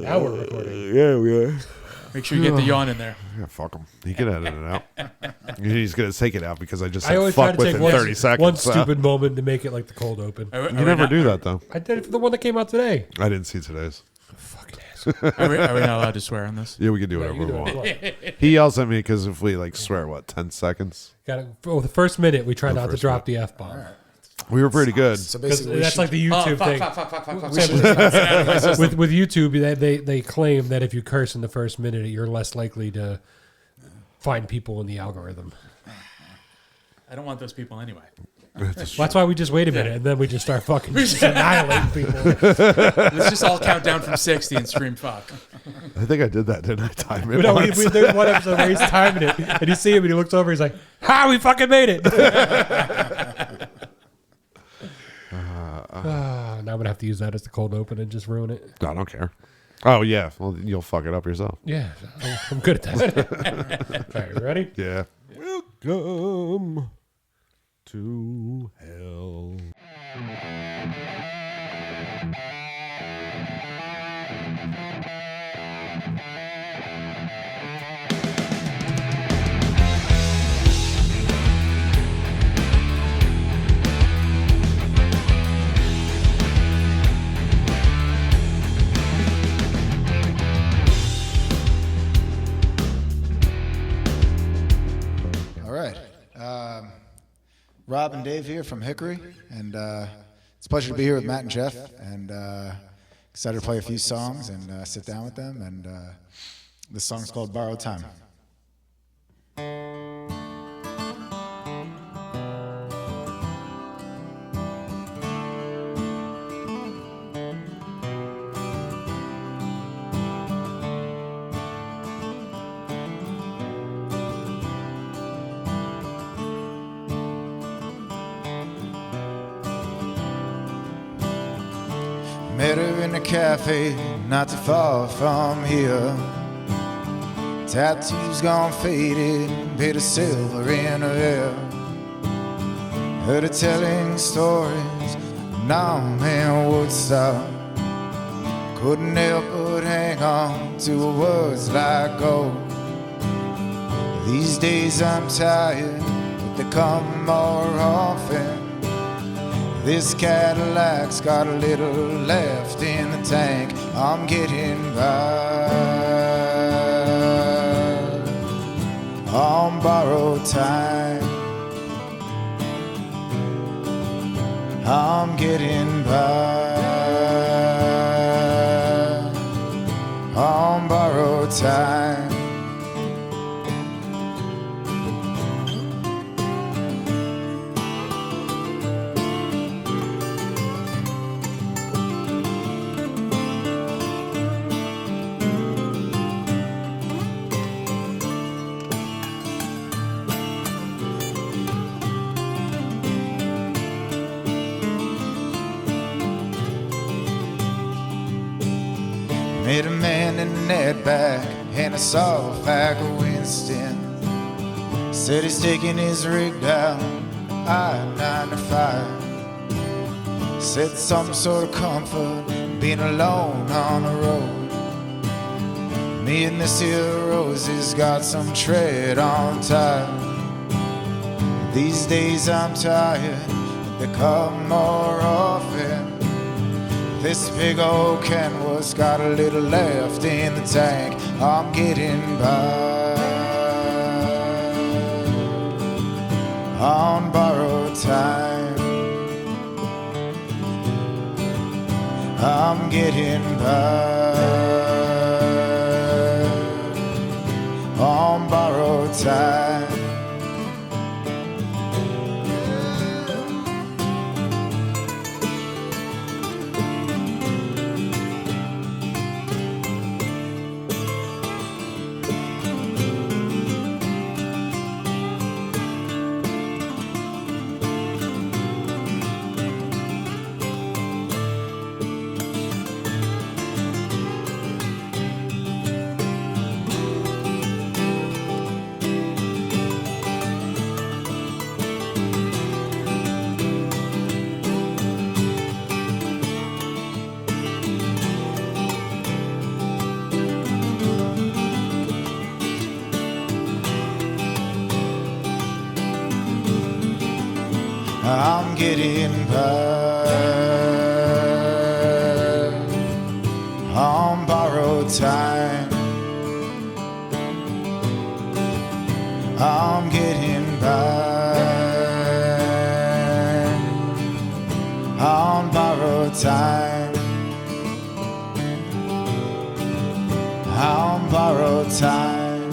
Now we're recording. Yeah, we are. Make sure you get the yawn in there. Yeah, fuck him. He can edit it out. He's going to take it out because I just I said always try fuck to take within 30 seconds. one so. stupid moment to make it like the cold open. You never do that, though. I did it for the one that came out today. I didn't see today's. Fucking asshole. Are we not allowed to swear on this? Yeah, we can do Yeah, whatever you we can do want. it. He yells at me because if we swear, 10 seconds? Got it. Oh, the first minute we try not to drop the F-bomb. We were pretty good. So Because basically, that's like the YouTube thing. Fuck. With YouTube, they claim that if you curse in the first minute, you're less likely to find people in the algorithm. I don't want those people anyway. That's why we just wait a minute and then we just start fucking just annihilating people. Let's just all count down from 60 and scream fuck. I think I did that, didn't I? Time it No, once. there's one episode where he's timing it, and you see him, and he looks over, he's like, "Ha, we fucking made it!" Now I'm gonna have to use that as the cold open and just ruin it. No, I don't care. Oh, yeah. Well, you'll fuck it up yourself. Yeah, I'm good at that. All right, ready? Yeah. Welcome to hell. all right. Rob and Dave here from Hickory, and it's a pleasure to be here with Matt and Jeff, and excited to play a few songs and sit down with them. And this song's called "Borrowed Time." Met her in a cafe not too far from here. Tattoos gone faded, bit of silver in her hair. Heard her telling stories, now man Woodstock. Couldn't help but hang on to her words like gold. These days I'm tired, but they come more often. This Cadillac's got a little left in the tank. I'm getting by on borrowed time. I'm getting by on borrowed time. Met a man in a net bag and I saw a pack of Winston. Said he's taking his rig down I-95. Said some sort of comfort being alone on the road. Me and this here Rosie's got some tread on time. These days I'm tired, they come more often. This big old canvas got a little left in the tank. I'm getting by on borrowed time. I'm getting by on borrowed time. I'm getting by on borrowed time. I'm getting by on borrowed time. On borrowed time.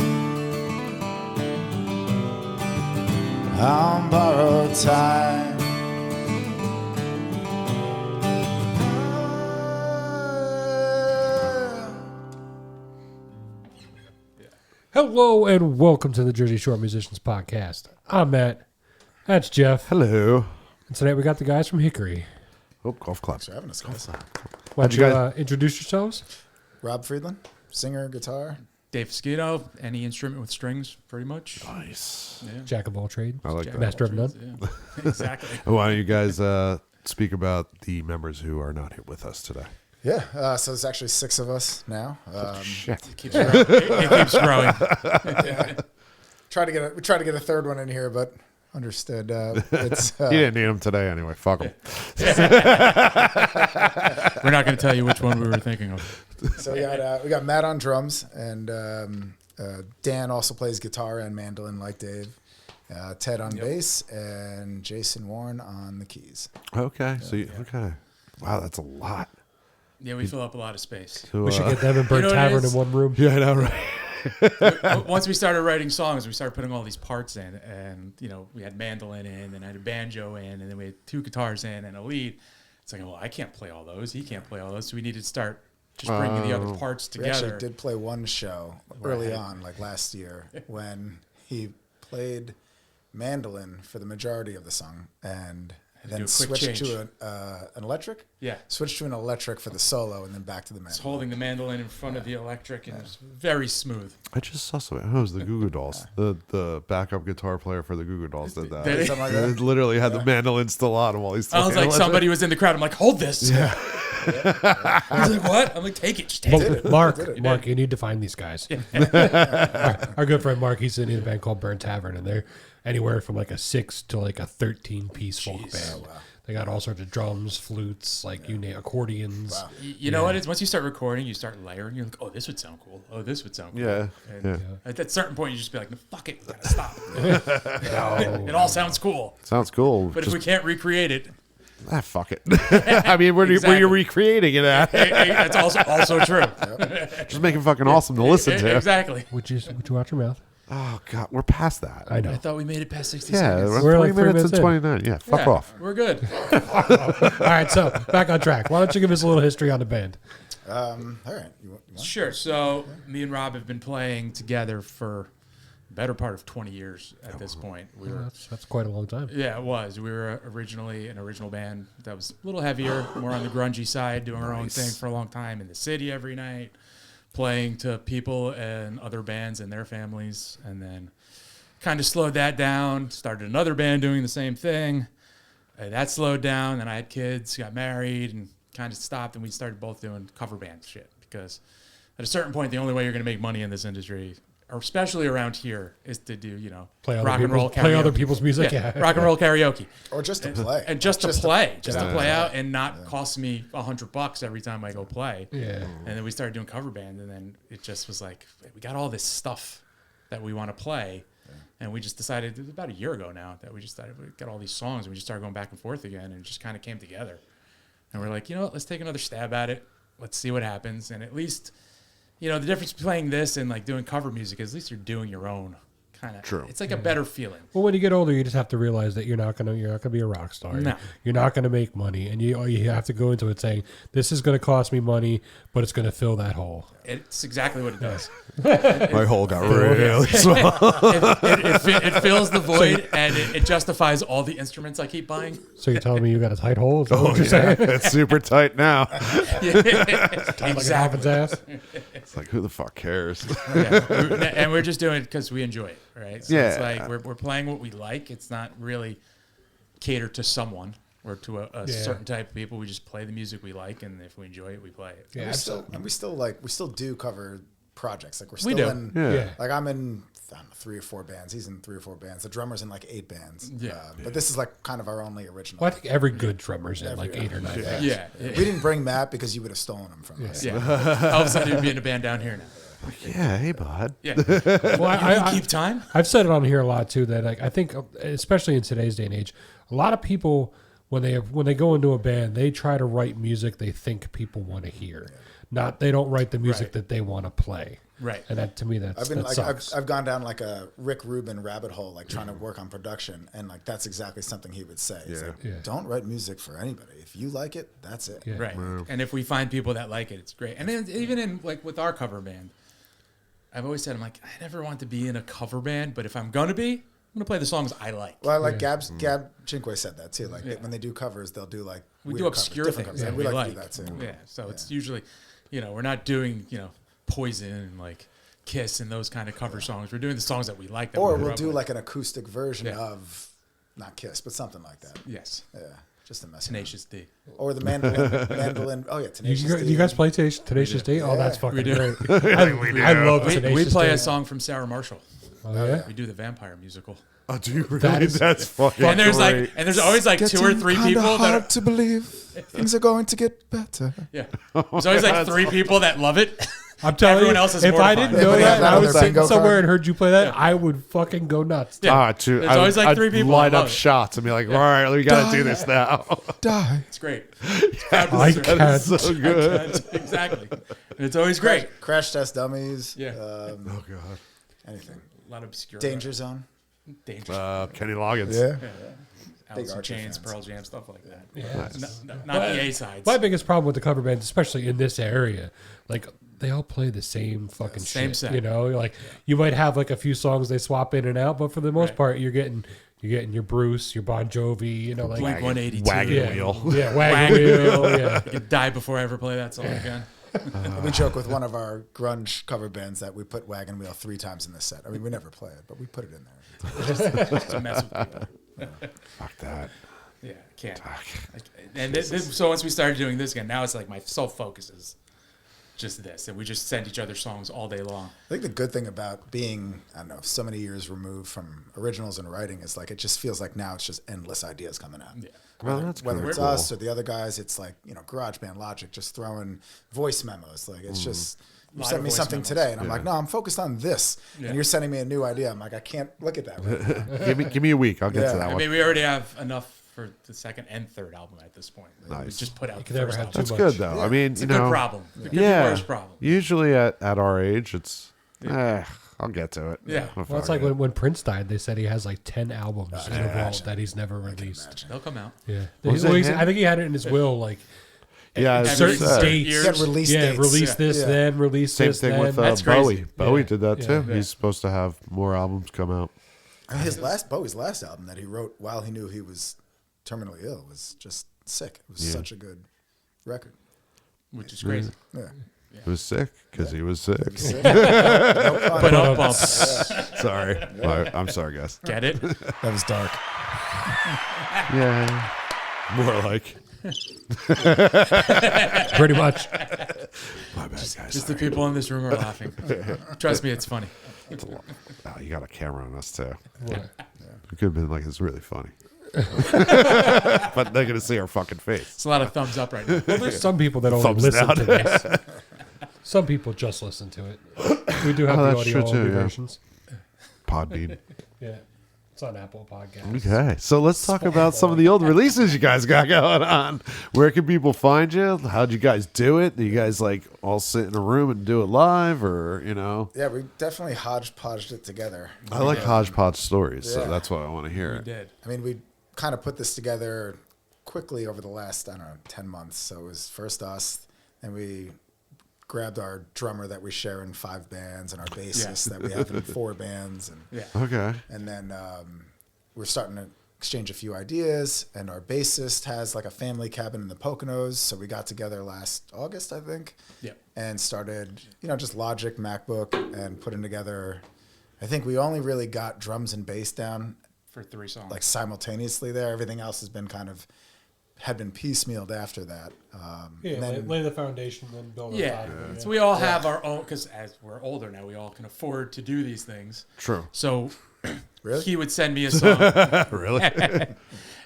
On borrowed time. Hello and welcome to the Jersey Shore Musicians Podcast. I'm Matt. That's Jeff. Hello. And tonight we got the guys from Hickory. Oh, golf club. Thanks for having us, guys. Why don't you you guys- introduce yourselves? Rob Friedland, singer, guitar. Dave Skito, any instrument with strings, pretty much. Nice. Yeah. Jack of all trades. I like Jack that. Master of none. Yeah. Exactly. Why don't you guys speak about the members who are not here with us today? Yeah, so there's actually 6 of us now. Shit. It keeps growing. It keeps growing. Yeah. We tried to get a third one in here, but understood. It's You didn't need them today anyway. Fuck them. We're not going to tell you which one we were thinking of. so we got Matt on drums, and Dan also plays guitar and mandolin like Dave. Ted on bass, and Jason Warren on the keys. Okay. So okay. Wow, that's a lot. Yeah, we fill up a lot of space. So, We should get them and Bird know what it Tavern in is? one room. yeah, I know, right? Once we started writing songs, we started putting all these parts in, and we had mandolin in, and I had a banjo in, and then we had 2 guitars in and a lead. It's like, well, I can't play all those. He can't play all those, so we needed to start just bringing the other parts We actually together. did play one show early on, like last year, when he played mandolin for the majority of the song, and do then a quick switched change. to an electric. Yeah. Switched to an electric for the solo, and then back to the It's mandolin. holding the mandolin in front of the electric, and it's very smooth. I just saw something. Oh, it was the Goo Goo Dolls. The backup guitar player for the Goo Goo Dolls did that. Did he? Something like It that. literally had the mandolin still on him while he's I was talking. like, somebody was in the crowd. I'm like, hold this. Yeah. I was like, what? I'm like, take it. Just take it. Mark, you need to find these guys. Our good friend Mark, he's in a band called Burn Tavern, and they're anywhere from like a 6 to like a 13-piece folk band. They got all sorts of drums, flutes, like you name accordions. Wow. You know what it is? Once you start recording, you start layering. You're like, oh, this would sound cool. Oh, this would sound cool. Yeah. And Yeah. at that certain point, you just be like, no, fuck it. We gotta stop. It all sounds cool. Sounds cool. But if we can't recreate it, fuck it. I mean, where Exactly. you're recreating it at? that's also true. Just make it fucking awesome to listen to. Exactly. Would you watch your mouth? Oh god, we're past that. I know. I thought we made it past 60 Yeah, seconds. we're We're 20 like 3 minutes and minutes 29. Yeah, fuck Yeah, off. We're good. All right, so back on track. Why don't you give us a little history on the band? All right. You want? Sure. So me and Rob have been playing together for the better part of 20 years at this point. We were That's quite a long time. Yeah, it was. We were originally an original band that was a little heavier, more on the grungy side, doing our own thing for a long time in the city every night, playing to people and other bands and their families, and then kind of slowed that down, started another band doing the same thing. That slowed down, then I had kids, got married, and kind of stopped, and we started both doing cover band shit, because at a certain point, the only way you're going to make money in this industry, or especially around here, is to do, Play rock and roll karaoke. play other people's music. Yeah. Rock and roll karaoke. Or just to play. And just to play Yeah. out and not cost me $100 every time I go play. Yeah. And then we started doing cover band, and then it just was like, we got all this stuff that we want to play. And we just decided, about a year ago now, that we just started, we got all these songs, and we just started going back and forth again, and it just kind of came together. And we're like, you know what, let's take another stab at it. Let's see what happens. And at least, the difference between playing this and like doing cover music is at least you're doing your own kind of. True. It's like a better feeling. Well, when you get older, you just have to realize that you're not gonna be a rock star. No. You're not gonna make money, and you have to go into it saying this is gonna cost me money, but it's gonna fill that hole. It's exactly what it does. My hole got really small. It fills the void, and it justifies all the instruments I keep buying. So you're telling me you got a tight hole? Is that what you're saying? It's super tight now. Like a dolphin's ass? It's like, who the fuck cares? Yeah. And we're just doing it because we enjoy it, right? So it's Yeah. like we're playing what we like. It's not really catered to someone or to a certain type of people. We just play the music we like, and if we enjoy it, we play it. Yeah, We still do cover projects. Like we're We still do. in. Yeah. Like I'm in I don't know, 3 or 4 bands. He's in 3 or 4 bands. The drummer's in like 8 bands. Yeah. But this is like kind of our only original. Well, I think every good drummer's in like 8 or 9 bands. Yeah. We didn't bring Matt because you would have stolen him from us. Yeah. All of a sudden, he'd be in a band down here now. Yeah, hey, bud. Yeah. Well, I Keep time? I've said it on here a lot too. That like I think, especially in today's day and age, a lot of people when they go into a band, they try to write music they think people want to hear. Not they don't write the music Right. that they want to play. Right. And that to me that sucks. I've gone down like a Rick Rubin rabbit hole, like trying to work on production, and like that's exactly something he would say. He's like, Yeah. don't write music for anybody. If you like it, that's it. Yeah. Right. And if we find people that like it, it's great. And then even in like with our cover band, I've always said, I'm like, I never want to be in a cover band, but if I'm going to be, I'm going to play the songs I like. Well, like Gab Chinque said that too. Like when they do covers, they'll do like We weird do covers, obscure different things covers. that We we like like. to do that too. Yeah. So it's usually, we're not doing, Poison and like Kiss and those kind of cover songs. We're doing the songs that we like. That Or we grew we'll up do with. like an acoustic version Yeah. of, not Kiss, but something like that. Yes. Yeah, just a mess. Tenacious D. Or the mandolin. Oh yeah, Tenacious D. you guys play Tenacious D? Oh, that's Yeah. fucking We do. great. I love We Tenacious play D. a song from Sarah Marshall. Oh, yeah? We do the vampire musical. Oh, do you really? That is- That's fucking And there's great. there's always like 2 or 3 kinda people that hard are, to believe things are going to get better. yeah. There's always like 3 people that love it. I'm telling Everyone you, else is if I didn't mortified. know Everybody that, have and that I on was their sitting bingo somewhere card? and heard you play that, I would fucking go nuts. Yeah. True. There's always like I'd 3 people line that up love it. shots and be like, all right, we got to do this now. Die. It's great. I can't. So good. Exactly. And it's always great. Crash Test Dummies. Yeah. Oh, God. Anything. A lot of obscure. Danger Zone. Danger. Kenny Loggins. Yeah. Alice in Archer Chains, fans. Pearl Jam, stuff like that. Yeah. Not the A-sides. My biggest problem with the cover bands, especially in this area, like they all play the same fucking same shit. set. Like you might have like a few songs they swap in and out, but for the most Right. part, you're getting your Bruce, your Bon Jovi, like Blink 182. Wagon yeah, Wheel. yeah, Wagon Wheel, yeah. I could die before I ever play that song again. We joke with one of our grunge cover bands that we put Wagon Wheel 3 times in the set. I mean, we never play it, but we put it in there. Just to mess with people. Fuck that. Yeah, I can't. And so once we started doing this again, now it's like my sole focus is just this, and we just send each other songs all day long. I think the good thing about being, I don't know, so many years removed from originals and writing is like it just feels like now it's just endless ideas coming out. Yeah. Well, that's Whether it's cool. us or the other guys, it's like, GarageBand, Logic, just throwing voice memos. Like it's just, you Lot sent of me voice something memos. today, and I'm like, no, I'm focused on this. Yeah. And you're sending me a new idea. I'm like, I can't look at that right now. Give me a week. I'll get Yeah. to that I one. mean, we already have enough for the second and third album at this point. We Nice. just put out could the never first have album. That's too good, much. though. Yeah. I mean, It's a good problem. It could be worse problem. Usually at our age, it's, I'll get to it. Yeah. I'll Well, it's fuck like it. when Prince died, they said he has like 10 albums in a vault imagine. that he's never released. They'll come out. Yeah, Was Well, it he's- him? I think he had it in his will, like Yeah, Every it's certain sad. dates. years. Get release Yeah, dates. release Yeah. this, Yeah. then release Same this, thing then. with That's Bowie. crazy. Bowie Yeah. did that too. Yeah. He's supposed to have more albums come out. Bowie's last album that he wrote while he knew he was terminally ill was just sick. It was such a good record. Which is crazy. Yeah. He was sick because he was sick. Sick. No pun. But up bump. Sorry. I'm sorry, guys. Get it? That was dark. Yeah. More like. Pretty much. My bad, guys. Just the people in this room are laughing. Trust me, it's funny. Oh, you got a camera on us too. Yeah. It could have been like, it's really funny. But they're going to see our fucking face. It's a lot of thumbs up right now. Well, there's some people that only Thumbs listen down. to this. Some people just listen to it. We do have Oh, the that's audio true, too, only yeah. versions. Podbean. Yeah. It's on Apple Podcasts. Okay, so let's talk about some of the old releases you guys got going on. Where can people find you? How'd you guys do it? Do you guys like all sit in a room and do it live, or Yeah, we definitely hodgepodged it together. I like hodgepodge stories, so Yeah. that's why I want to hear We it. did. I mean, we kind of put this together quickly over the last, 10 months. So it was first us, and we grabbed our drummer that we share in 5 bands and our bassist that we have in 4 bands. And Yeah. Okay, And then we're starting to exchange a few ideas. And our bassist has like a family cabin in the Poconos. So we got together last August, I think, Yep. and started, just Logic, MacBook, and putting together. I think we only really got drums and bass down For 3 songs. like simultaneously there. Everything else has been kind of had been piecemealed after that. Yeah, and then, lay the foundation, then build on Yeah. top of it. So we all have our own, because as we're older now, we all can afford to do these things. True. So Really? he would send me a song, Really?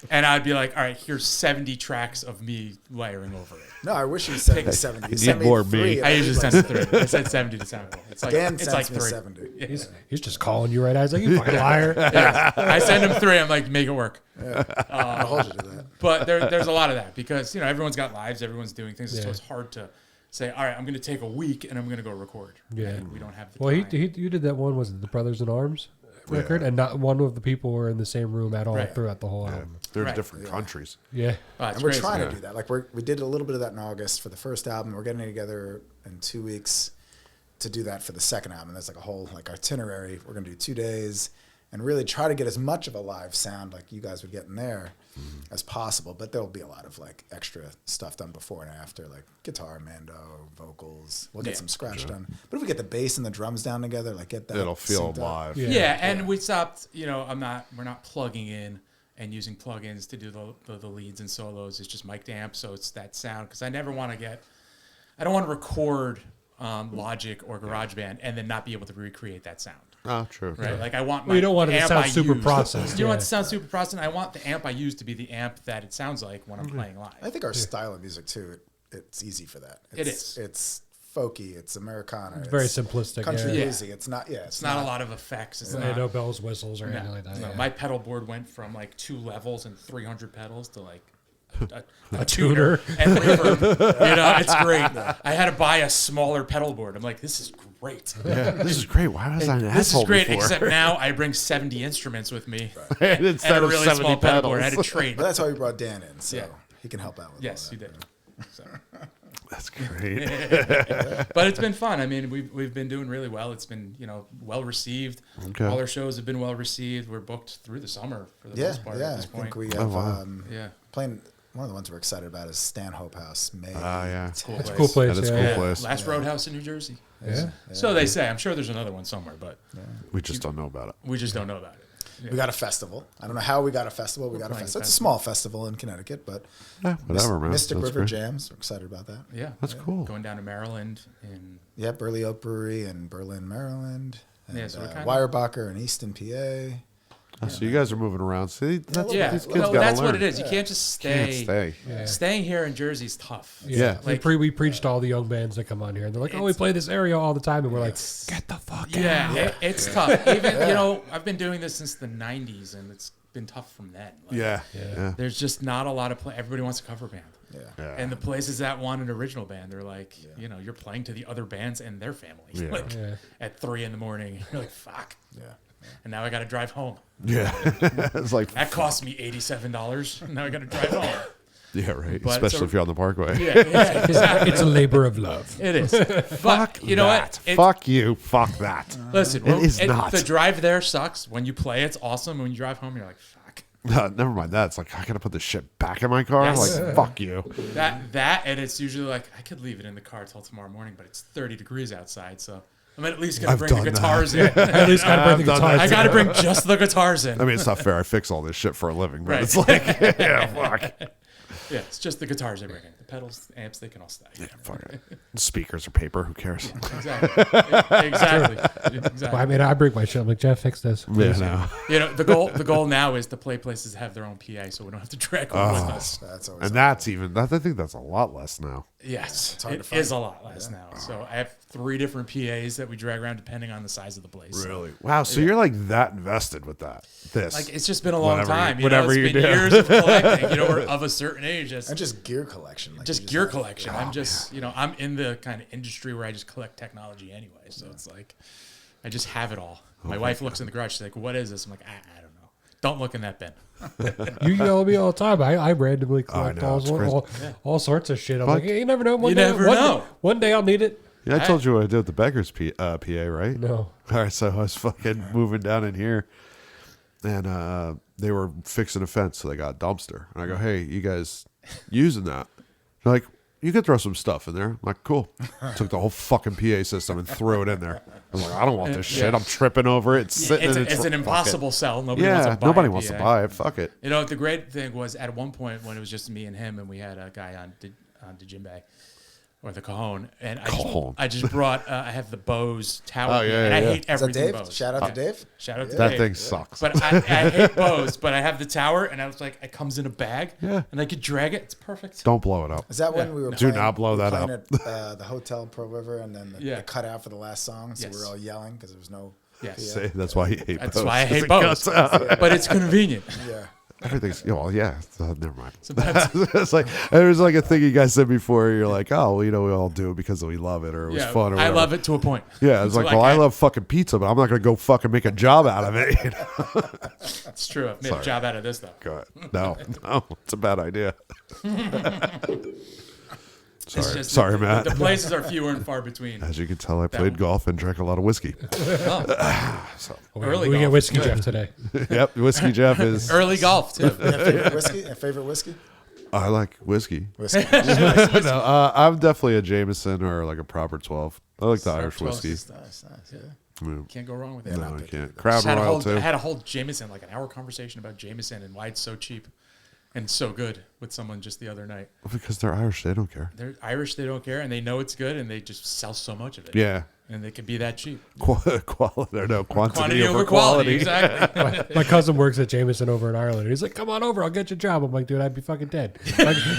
and I'd be like, all right, here's 70 tracks of me layering over it. no, I wish you sent me 70. You need sent me more 3. me. I usually send it 3. I said 70 to sound cool. It's like, Dan it's sends like me 3. 70. He's just calling you right out. He's like, you fucking liar. Yeah. I send him 3. I'm like, make it work. I'll hold you to that. But there's a lot of that because, everyone's got lives. Everyone's doing things. So Yeah. it's hard to say, all right, I'm going to take a week and I'm going to go record. Yeah. And we don't have the Well, time. you did that one, was it the Brothers in Arms record? And not one of the people were in the same room at all Right. throughout the whole Yeah. album. They're in Right. different countries. Yeah. Oh, it's And we're crazy. trying to do that. Like we did a little bit of that in August for the first album. We're getting together in 2 weeks to do that for the second album. There's like a whole itinerary. We're gonna do 2 days and really try to get as much of a live sound like you guys would get in there as possible. But there'll be a lot of extra stuff done before and after, like guitar, mando, vocals. We'll get some scratch done. But if we get the bass and the drums down together, get that. It'll feel synced up. live. Yeah. Yeah, and we stopped. We're not plugging in and using plugins to do the leads and solos. It's just mic'd amp, so it's that sound. Because I never want to I don't want to record Logic or GarageBand and then not be able to recreate that sound. Oh, true. Right? Like I want. Well, you don't want it to amp sound I super use. processed. You don't yeah. want it to sound super processed. I want the amp I use to be the amp that it sounds like when I'm playing live. I think our style of music too. It's easy for that. It is. It's folky. It's Americana. It's very simplistic, Country yeah. music. It's not. Yeah. It's not a lot of effects. It's Yeah, not. no bells, whistles, or anything No, like that. no. yeah. My pedal board went from 2 levels and 300 pedals to a tuner. tuner and reverb. It's great. I had to buy a smaller pedal board. I'm like, this is great. Yeah, this is great. Why was I an This is asshole great, before? except now I bring 70 instruments with me And and instead a of really 70 small pedal board. I had pedals. to trade. But that's why we brought Dan in, so Yeah. he can help out with. Yes, all you that. did. So. That's great. But it's been fun. I mean, we've been doing really well. It's been well received. Okay. All our shows have been well received. We're booked through the summer for the Yeah, most part yeah. at I this think point. we Oh, have wow. Yeah. playing. One of the ones we're excited about is Stanhope House. May. Yeah. Cool It's a place. cool place. That is yeah. cool Yeah. place. Last Roadhouse in New Jersey. Yeah. So they say. I'm sure there's another one somewhere, but We just don't know about it. we just don't know about it. We got a festival. I don't know how we got a festival. We got a playing festival. It's a festival. small festival in Connecticut, but Yeah, whatever, man. Mystic That's River great. Jams. We're excited about that. Yeah. That's cool. Going down to Maryland in Yeah, Burley Oak Brewery in Berlin, Maryland. And, Yeah, so we're kinda- Weyerbacher in Easton, PA. Oh, so you guys are moving around. See, that's what yeah. these kids No, gotta that's learn. what it is. You can't just stay. Can't stay. Yeah. Staying here in Jersey is tough. Yeah. We preached to all the young bands that come on here. And they're like, oh, we play this area all the time. And we're like, get the fuck out. Yeah, it's tough. Even I've been doing this since the '90s, and it's been tough from then. Like, Yeah. There's just not a lot of play. Everybody wants a cover band. Yeah. And the places that want an original band, they're like, you're playing to the other bands and their family. Yeah. Like Yeah. at 3 a.m. You're like, fuck. Yeah. And now I got to drive home. Yeah. It's like, That cost me $87. Now I got to drive home. yeah, right. But Especially so- if you're on the Parkway. Yeah, exactly. It's a labor of love. It is. But you know that. what? Fuck you. Fuck that. Listen, It is not. The drive there sucks. When you play, it's awesome. When you drive home, you're like, fuck. No, never mind that. It's like, I got to put this shit back in my car. Yes. Like, fuck you. That, and it's usually like, I could leave it in the car till tomorrow morning, but it's 30 degrees outside, so I'm at least going I've to bring the done that. guitars in. At least got to bring the I've done guitars. I got to bring just the guitars in. I mean, it's not fair. I fix all this shit for a living, but Right. it's like, yeah, fuck. Yeah, it's just the guitars I bring in. The pedals, the amps, they can all stay. Yeah, fuck it. Speakers are paper. Who cares? Exactly. Exactly. Well, I mean, I break my shit. I'm like, Jeff, fix this. Yeah, please." no. The goal now is to play places that have their own PA, so we don't have to drag one with us. That's always. And that's even, I think that's a lot less now. Yes, hard to it find. is a lot less now. So I have 3 different PAs that we drag around depending on the size of the place. Wow. So you're like that invested with that. This. Like it's just been a long Whatever you- time. whatever you It's been do. years of collecting. We're of a certain age. It's and just gear collection. Like just you gear said. collection. I'm just, I'm in the kind of industry where I just collect technology anyway. So it's like, I just have it all. My wife looks in the garage. She's like, "What is this?" I'm like, I don't know. Don't look in that bin. You yell at me all the time. I randomly collect know, it's crazy. all sorts of shit. I'm Fuck. like, hey, you never know. You never know. One day I'll need it. Yeah, I told you what I did with the Beggars PA, right? No. All right, so I was fucking moving down in here, and they were fixing a fence, so they got a dumpster. And I go, "Hey, you guys using that?" They're like, you could throw some stuff in there. I'm like, cool. Took the whole fucking PA system and threw it in there. I'm like, I don't want this shit. I'm tripping over it. It's sitting in It's an impossible sell. Nobody Yeah, wants to buy nobody a wants to PA. buy it. Fuck it. You know, the great thing was at one point when it was just me and him, and we had a guy on Djembe or the Cajon, and I just brought. I have the Bose tower, and I hate Is that everything Dave? Bose. Shout out to Dave. Shout out to That Dave. thing sucks. But I hate Bose, but I have the tower, and I was like, it comes in a bag, and I could drag it. It's perfect. Don't blow it up. Is that when we were Do playing, not blow that playing up. at the Hotel Pro River, and then the cut out for the last song, so we were all yelling because there was no. Yes. See, that's why you hate That's Bose. why I hate It Bose. cuts out. But it's convenient. Yeah. Everything's, yeah. Never mind. Sometimes, It's like, there's like a thing you guys said before. You're like, oh, well, we all do it because we love it or it was fun or I whatever. love it to a point. Yeah, it's like, well, I love fucking pizza, but I'm not going to go fucking make a job out of it. You know? It's true. I've made a job out of this, though. God, no, it's a bad idea. It's just Sorry, Matt. The places are fewer and far between. As you can tell, I played golf and drank a lot of whiskey. Early we get golf. whiskey Jeff today. Yep, Whiskey Jeff is. Early golf, too. Favorite whiskey? A favorite whiskey? I like whiskey. Whiskey. No, I'm definitely a Jameson or like a proper 12. I like the Irish 12 whiskey. is Nice. Yeah. Yeah. Can't go wrong with it. No, I can't. Crab Had a Royal whole, too. I had a whole Jameson, like an hour conversation about Jameson and why it's so cheap and so good with someone just the other night. Because they're Irish, they don't care. They're Irish, they don't care, and they know it's good, and they just sell so much of it. Yeah. And they can be that cheap. Quality, or no, quantity Quantity over over quality, exactly. My cousin works at Jameson over in Ireland. He's like, "Come on over, I'll get you a job." I'm like, "Dude, I'd be fucking dead.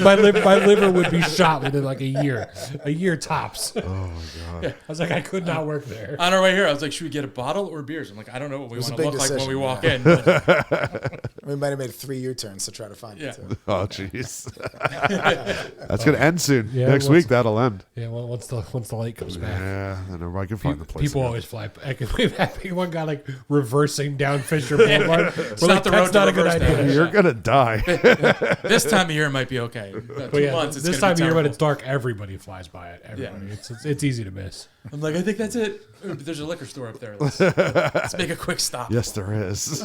My liver would be shot within like a year tops." Oh my god! I was like, I could not work there. On our way here, I was like, should we get a bottle or beers? I'm like, I don't know what we was want a to big look like when we decision, walk yeah. in. But We might have made 3 U-turns to try to find it. Too. Oh jeez, that's gonna end soon. Yeah, Next week that'll end. Yeah, well, once the light comes back. Yeah, then everybody can find the place. People again. always fly. We've had one guy like reversing down Fisher Boulevard. We're not like, the that's road to not a good reverse idea. down. You're gonna die. this time of year might be okay. About 2 But yeah, months, it's this gonna time be of year when terrible. it's dark, everybody flies by it. Everybody. It's easy to miss. I'm like, I think that's it. But there's a liquor store up there. Let's make a quick stop. Yes, there is.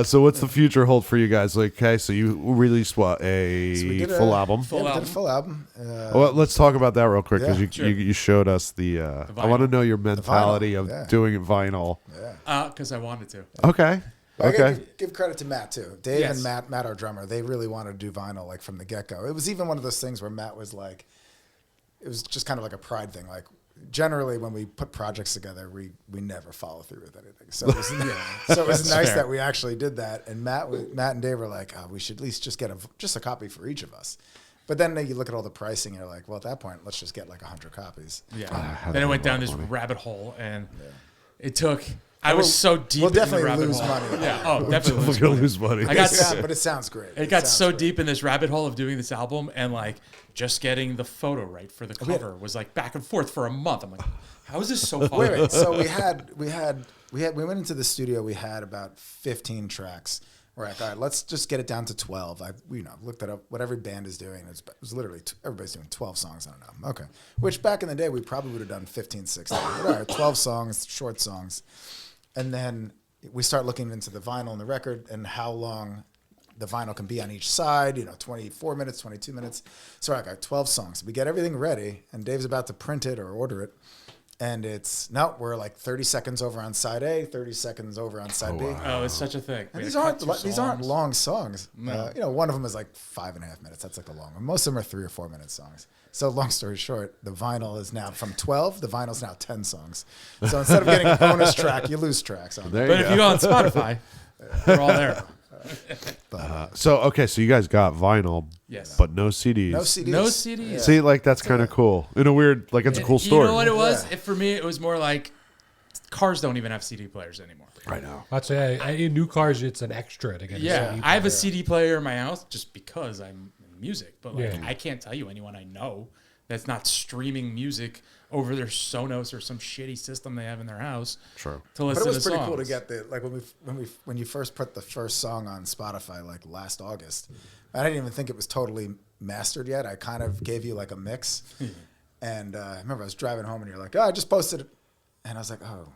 So what's the future hold for you guys? Like, okay, so you released what, a So we did full album? Full Yeah, we did album. a full album. Well, let's talk about that real quick because Yeah, sure. you showed us the. I vinyl. want to know your mentality of yeah. doing it vinyl. Because I wanted to. Okay. But I Okay. gotta give credit to Matt too. Dave Yes. and Matt, our drummer, they really wanted to do vinyl like from the get go. It was even one of those things where Matt was like, it was just kind of like a pride thing. Like generally when we put projects together, we never follow through with anything. So it was, so it was nice fair. that we actually did that. And Matt and Dave were like, oh, we should at least just get a copy for each of us. But then you look at all the pricing, and you're like, well, at that point, let's just get like 100 copies. Yeah. how Then it to went do down that this money. rabbit hole, and it took. I was so deep We'll in the definitely rabbit lose hole. money. Yeah. Oh, definitely. We're gonna lose money. I got But it sounds great. It got sounds so great. deep in this rabbit hole of doing this album, and like just getting the photo right for the cover was like back and forth for a month. I'm like, how is this so far? Wait. So we went into the studio. We had about 15 tracks. We're like, all right, let's just get it down to 12. I looked it up. What every band is doing. It was literally everybody's doing 12 songs on an album. Okay, which back in the day we probably would have done 15, 16. But all right, 12 songs, short songs, and then we start looking into the vinyl and the record and how long the vinyl can be on each side. 24 minutes, 22 minutes. So I got 12 songs. We get everything ready, and Dave's about to print it or order it. And we're like 30 seconds over on side A, 30 seconds over on side B. Oh, it's such a thing. And We these had to aren't cut these two aren't songs. long songs. No. One of them is like 5.5 minutes. That's like the long one. Most of them are 3 or 4 minute songs. So long story short, the vinyl is now from 12. The vinyl is now 10 songs. So instead of getting a bonus track, you lose tracks on There it. But you if go. you go on Spotify, they're all there. So you guys got vinyl, Yes. but no CDs. No CDs. No CDs. See, like that's kind of cool. In a weird, like it's a cool story. You know what it was? Yeah. For me, it was more like cars don't even have CD players anymore. Right now. I'd say in new cars, it's an extra to get a Yeah, CD I have a player. CD player in my house just because I'm in music. But like, Yeah. I can't tell you anyone I know that's not streaming music over their Sonos or some shitty system they have in their house. True. To But listen it was to pretty songs. cool to get when you first put the first song on Spotify like last August. I didn't even think it was totally mastered yet. I kind of gave you like a mix, and I remember I was driving home and you're like, "Oh, I just posted it," and I was like, "Oh,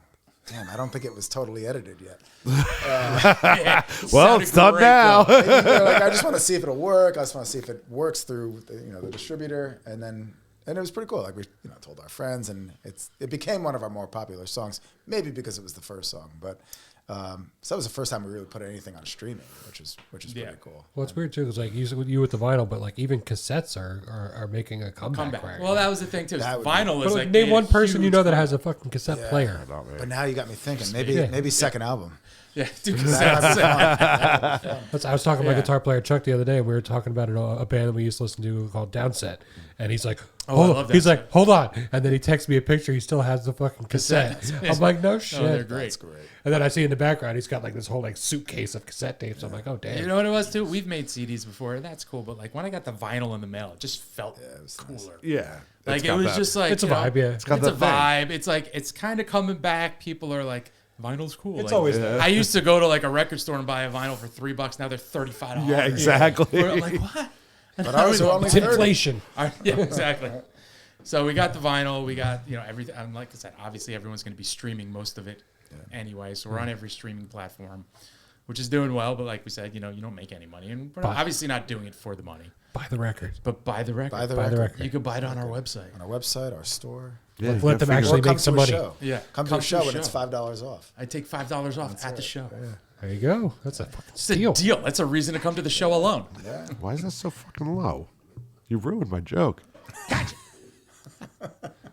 damn, I don't think it was totally edited yet. Well, it's done now. They're like, I just want to see if it'll work. I just want to see if it works through the distributor, and it was pretty cool. Like we told our friends, and it became one of our more popular songs. Maybe because it was the first song, but so that was the first time we really put anything on streaming, which is pretty cool. Well, it's weird too, because like you with the vinyl, but like even cassettes are making a comeback. Right Well, now. that was the thing too. That would Vinyl But is like, like name made one a person you huge know that comeback. has a fucking cassette player. But now you got me thinking. Maybe Yeah. maybe second album. Yeah, dude, That might cassettes. be fun. I was talking to my Yeah. guitar player Chuck the other day, and we were talking about a band that we used to listen to called Downset, and he's like, Oh, I "Hold love on." He's Downset. like, "Hold on," and then he texts me a picture. He still has the fucking cassette. Cassette. I'm like, "No shit." Oh, they're great. That's great. And then I see in the background he's got like this whole like suitcase of cassette tapes. I'm like, "Oh damn." You know what it was too? We've made CDs before. That's cool, but like when I got the vinyl in the mail, it just felt cooler. Yeah. Like It's it got was that. just like It's a you know, vibe, yeah. It's got a that thing. vibe. It's like it's kind of coming back. People are like, vinyl's cool. It's Like, always there. I used to go to like a record store and buy a vinyl for $3. Now they're $35. Yeah, exactly. I'm like, what? But ours are only It's 30. inflation. Yeah, exactly. So we got the vinyl. We got everything. And like I said, obviously everyone's going to be streaming most of it anyway. So we're on every streaming platform, which is doing well. But like we said, you don't make any money, and we're obviously not doing it for the money. Buy the record. But buy the record. Buy the Buy the record. record. You can buy it on our website. On our website, our store. Yeah, you Let gotta them figure actually Or come make some to a money. show. Yeah, Come to a show and it's $5 off. I take $5 off at the show. There you go. That's a fucking It's a steal. deal. That's a reason to come to the show alone. Yeah. Why is that so fucking low? You ruined my joke.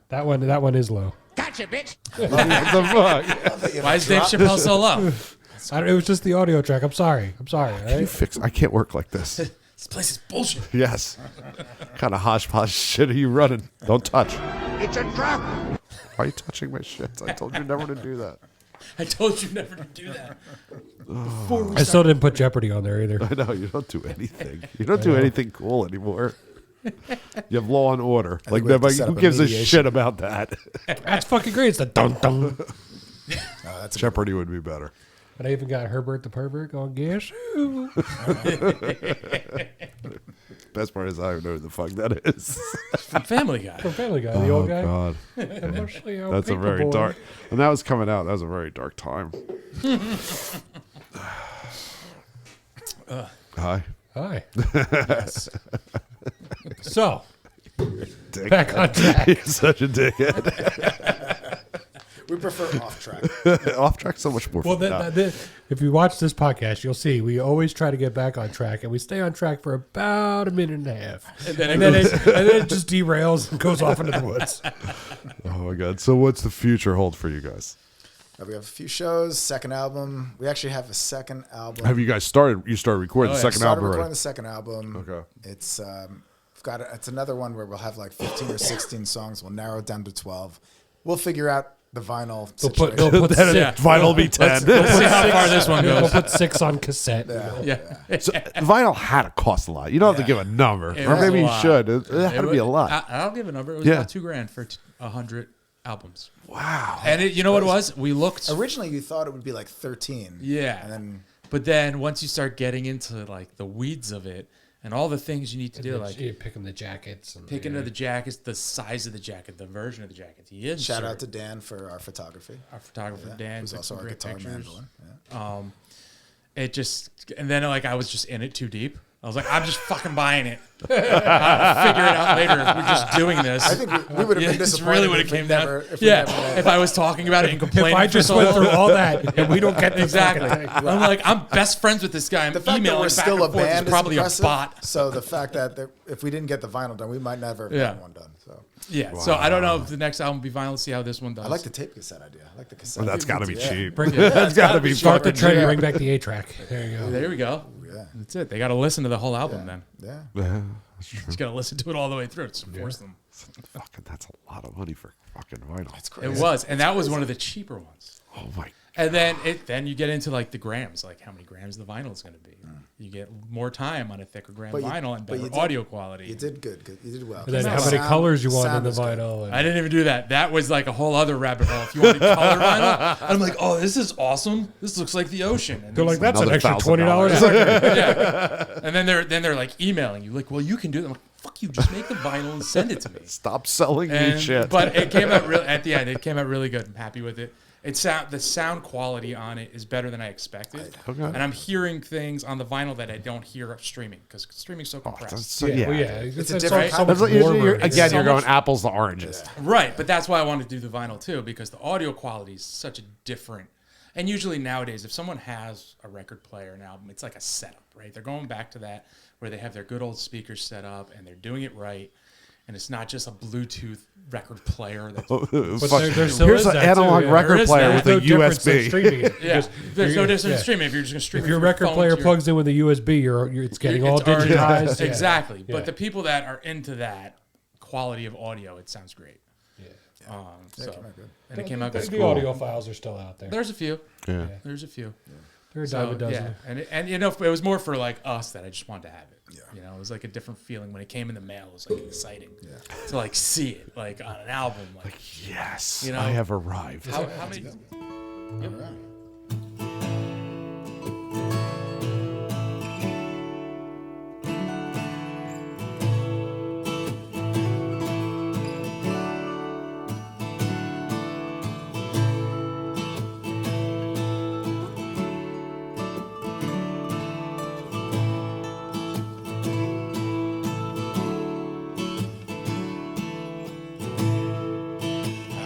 That one is low. What the fuck? Why is Dave Chappelle so low? It was just the audio track. I'm sorry. Can you Right? fix? I can't work like this. This place is bullshit. Yes. What kind of hodgepodge shit are you running? Don't touch. It's a trap. Why are you touching my shit? I told you never to do that. I told you never to do that. Before we I still didn't put Jeopardy on there either. I know you don't do anything. You don't do anything cool anymore. You have Law and Order. Like we have to nobody, set who up a gives a mediation. shit about that? That's fucking great. It's the dun dun. That's Jeopardy would be better. And I even got Herbert the Pervert going, guess who? Best part is I don't know who the fuck that is. From Family Guy. From Family Guy, the old guy. God, And mostly our that's a very paperboy. dark. When that was coming out, that was a very dark time. Hi. Hi. yes. So, Dick. back on track. You're such a dickhead. We prefer off track. Off track so much more Well, fun. if you watch this podcast, you'll see we always try to get back on track, and we stay on track for about a minute and a half. And then it just derails and goes off into the woods. Oh my god. So what's the future hold for you guys? We have a few shows, second album. We actually have a second album. Have you guys started? You started recording Oh, the yeah. second started album recording already? the second album. Okay. It's it's another one where we'll have like 15 or 16 songs. We'll narrow it down to 12. We'll figure out the vinyl situation. They'll put Then six, vinyl will be 10. Let's see how far this one they'll goes. put 6 on cassette. Yeah. So vinyl had to cost a lot. You don't have to give a number, It or was maybe a you lot. should. It had to be a lot. I'll give a number. It was Yeah. about $2,000 for 100 albums. Wow. And you know what it was? We looked. Originally, you thought it would be like 13. Yeah. And then But then once you start getting into like the weeds of it and all the things you need to do, like You're picking the jackets. And picking of the jackets, the size of the jacket, the version of the jacket. He is shout out to Dan for our photography. our photographer Dan, Who's took also some our great guitar pictures. mandolin. Yeah. It just, and then like I was just in it too deep. I was like, I'm just fucking buying it. I'll figure it out later. We're just doing this. I think we would have been It's disappointed really what it if we came never, down. if we Yeah, never made if I was talking about it and If complaining, I for just so went long- through all that and we don't get this exactly. fucking thing. I'm like, I'm best friends with this guy. I'm The fact that emailing we're back still a and forth. band He's probably is a impressive. bot. So the fact that if we didn't get the vinyl done, we might never have Yeah. gotten one done. So Yeah. So I don't know if the next album will be vinyl. See how this one does. I like the tape cassette idea. I like the cassette. Well, that's got to be Yeah. cheap. Bring That's got to be Start the fucking trend, cheap. bring back the A track. There you go. There we go. Yeah. That's it. They got to listen to the whole album then. Yeah. Yeah, that's true. Just got to listen to it all the way through. Just force them. Fucking, that's a lot of money for fucking vinyl. It's crazy. It was, and that was one of the cheaper ones. Oh my. And then you get into like the grams, like how many grams the vinyl is going to be. You get more time on a thicker gram But you- vinyl and but you better did- audio quality. You did good. You did well. And then how Sound- many colors you want in sound the is good. vinyl. And I didn't even do that. That was like a whole other rabbit hole. If you wanted color vinyl, I'm like, oh, this is awesome. This looks like the ocean. And they're like, that's an Another extra $1,000. $20. and then they're like emailing you, like, well, you can do that. I'm like, fuck you, just make the vinyl and send it to me. Stop selling me And, shit. but it came out at the end. It came out really good. I'm happy with it. the sound quality on it is better than I expected. Okay. And I'm hearing things on the vinyl that I don't hear streaming because streaming's so compressed. So, yeah. Well, yeah. It's a It's different so kind much of- warmer. Again, so you're going much- apples to oranges. Right, but that's why I wanted to do the vinyl too, because the audio quality is such a different. And usually nowadays, if someone has a record player, an album, it's like a setup, right? They're going back to that where they have their good old speakers set up and they're doing it right. And it's not just a Bluetooth record player. That's, But there still Here's is an that analog too, record There is player that. with There's a no difference in USB. streaming it. yeah, there's no you're- difference in yeah. streaming. If you're just going to stream If it your from record phone player to plugs in with a USB, it's getting all it's already- digitized. Yeah. Exactly. Yeah. But the people that are into that quality of audio, it sounds great. Yeah. And it came out The good. audio files are still out there. There's a few. Yeah. There's a few. They're a So, dime a dozen. yeah, and you know, it was more for like us that I just wanted to have it. Yeah. You know, it was like a different feeling when it came in the mail. It was like exciting to like see it like on an album. Like Yes, You know, I have arrived. how many?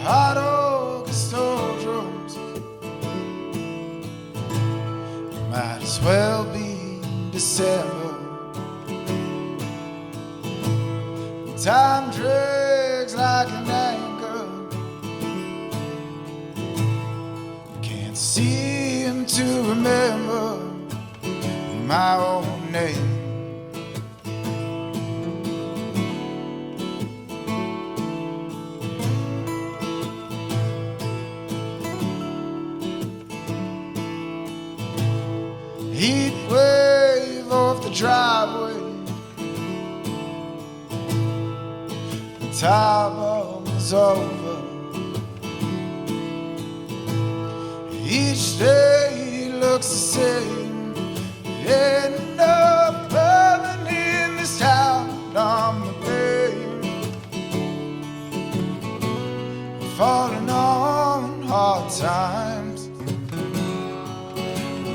Hot August drums might as well be December. Time drags like an anchor. Can't seem to remember my own name. Heat wave off the driveway. The time is over. Each day looks the same. Ain't no permanent in this town. I'm the pain. Falling on hard times.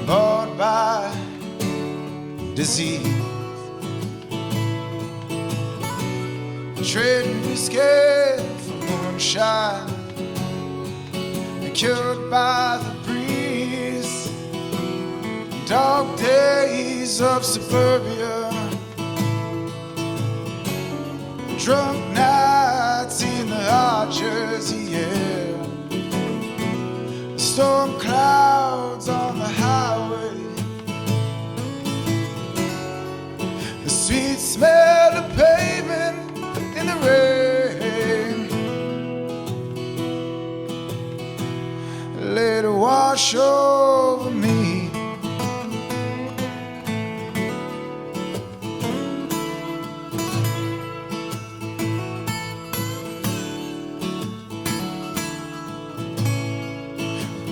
Bored by disease, trading whiskey for moonshine, cured by the breeze. Dark days of suburbia, drunk nights in the hot Jersey air. Storm clouds on the highway. The sweet smell of pavement in the rain. Let it wash over me.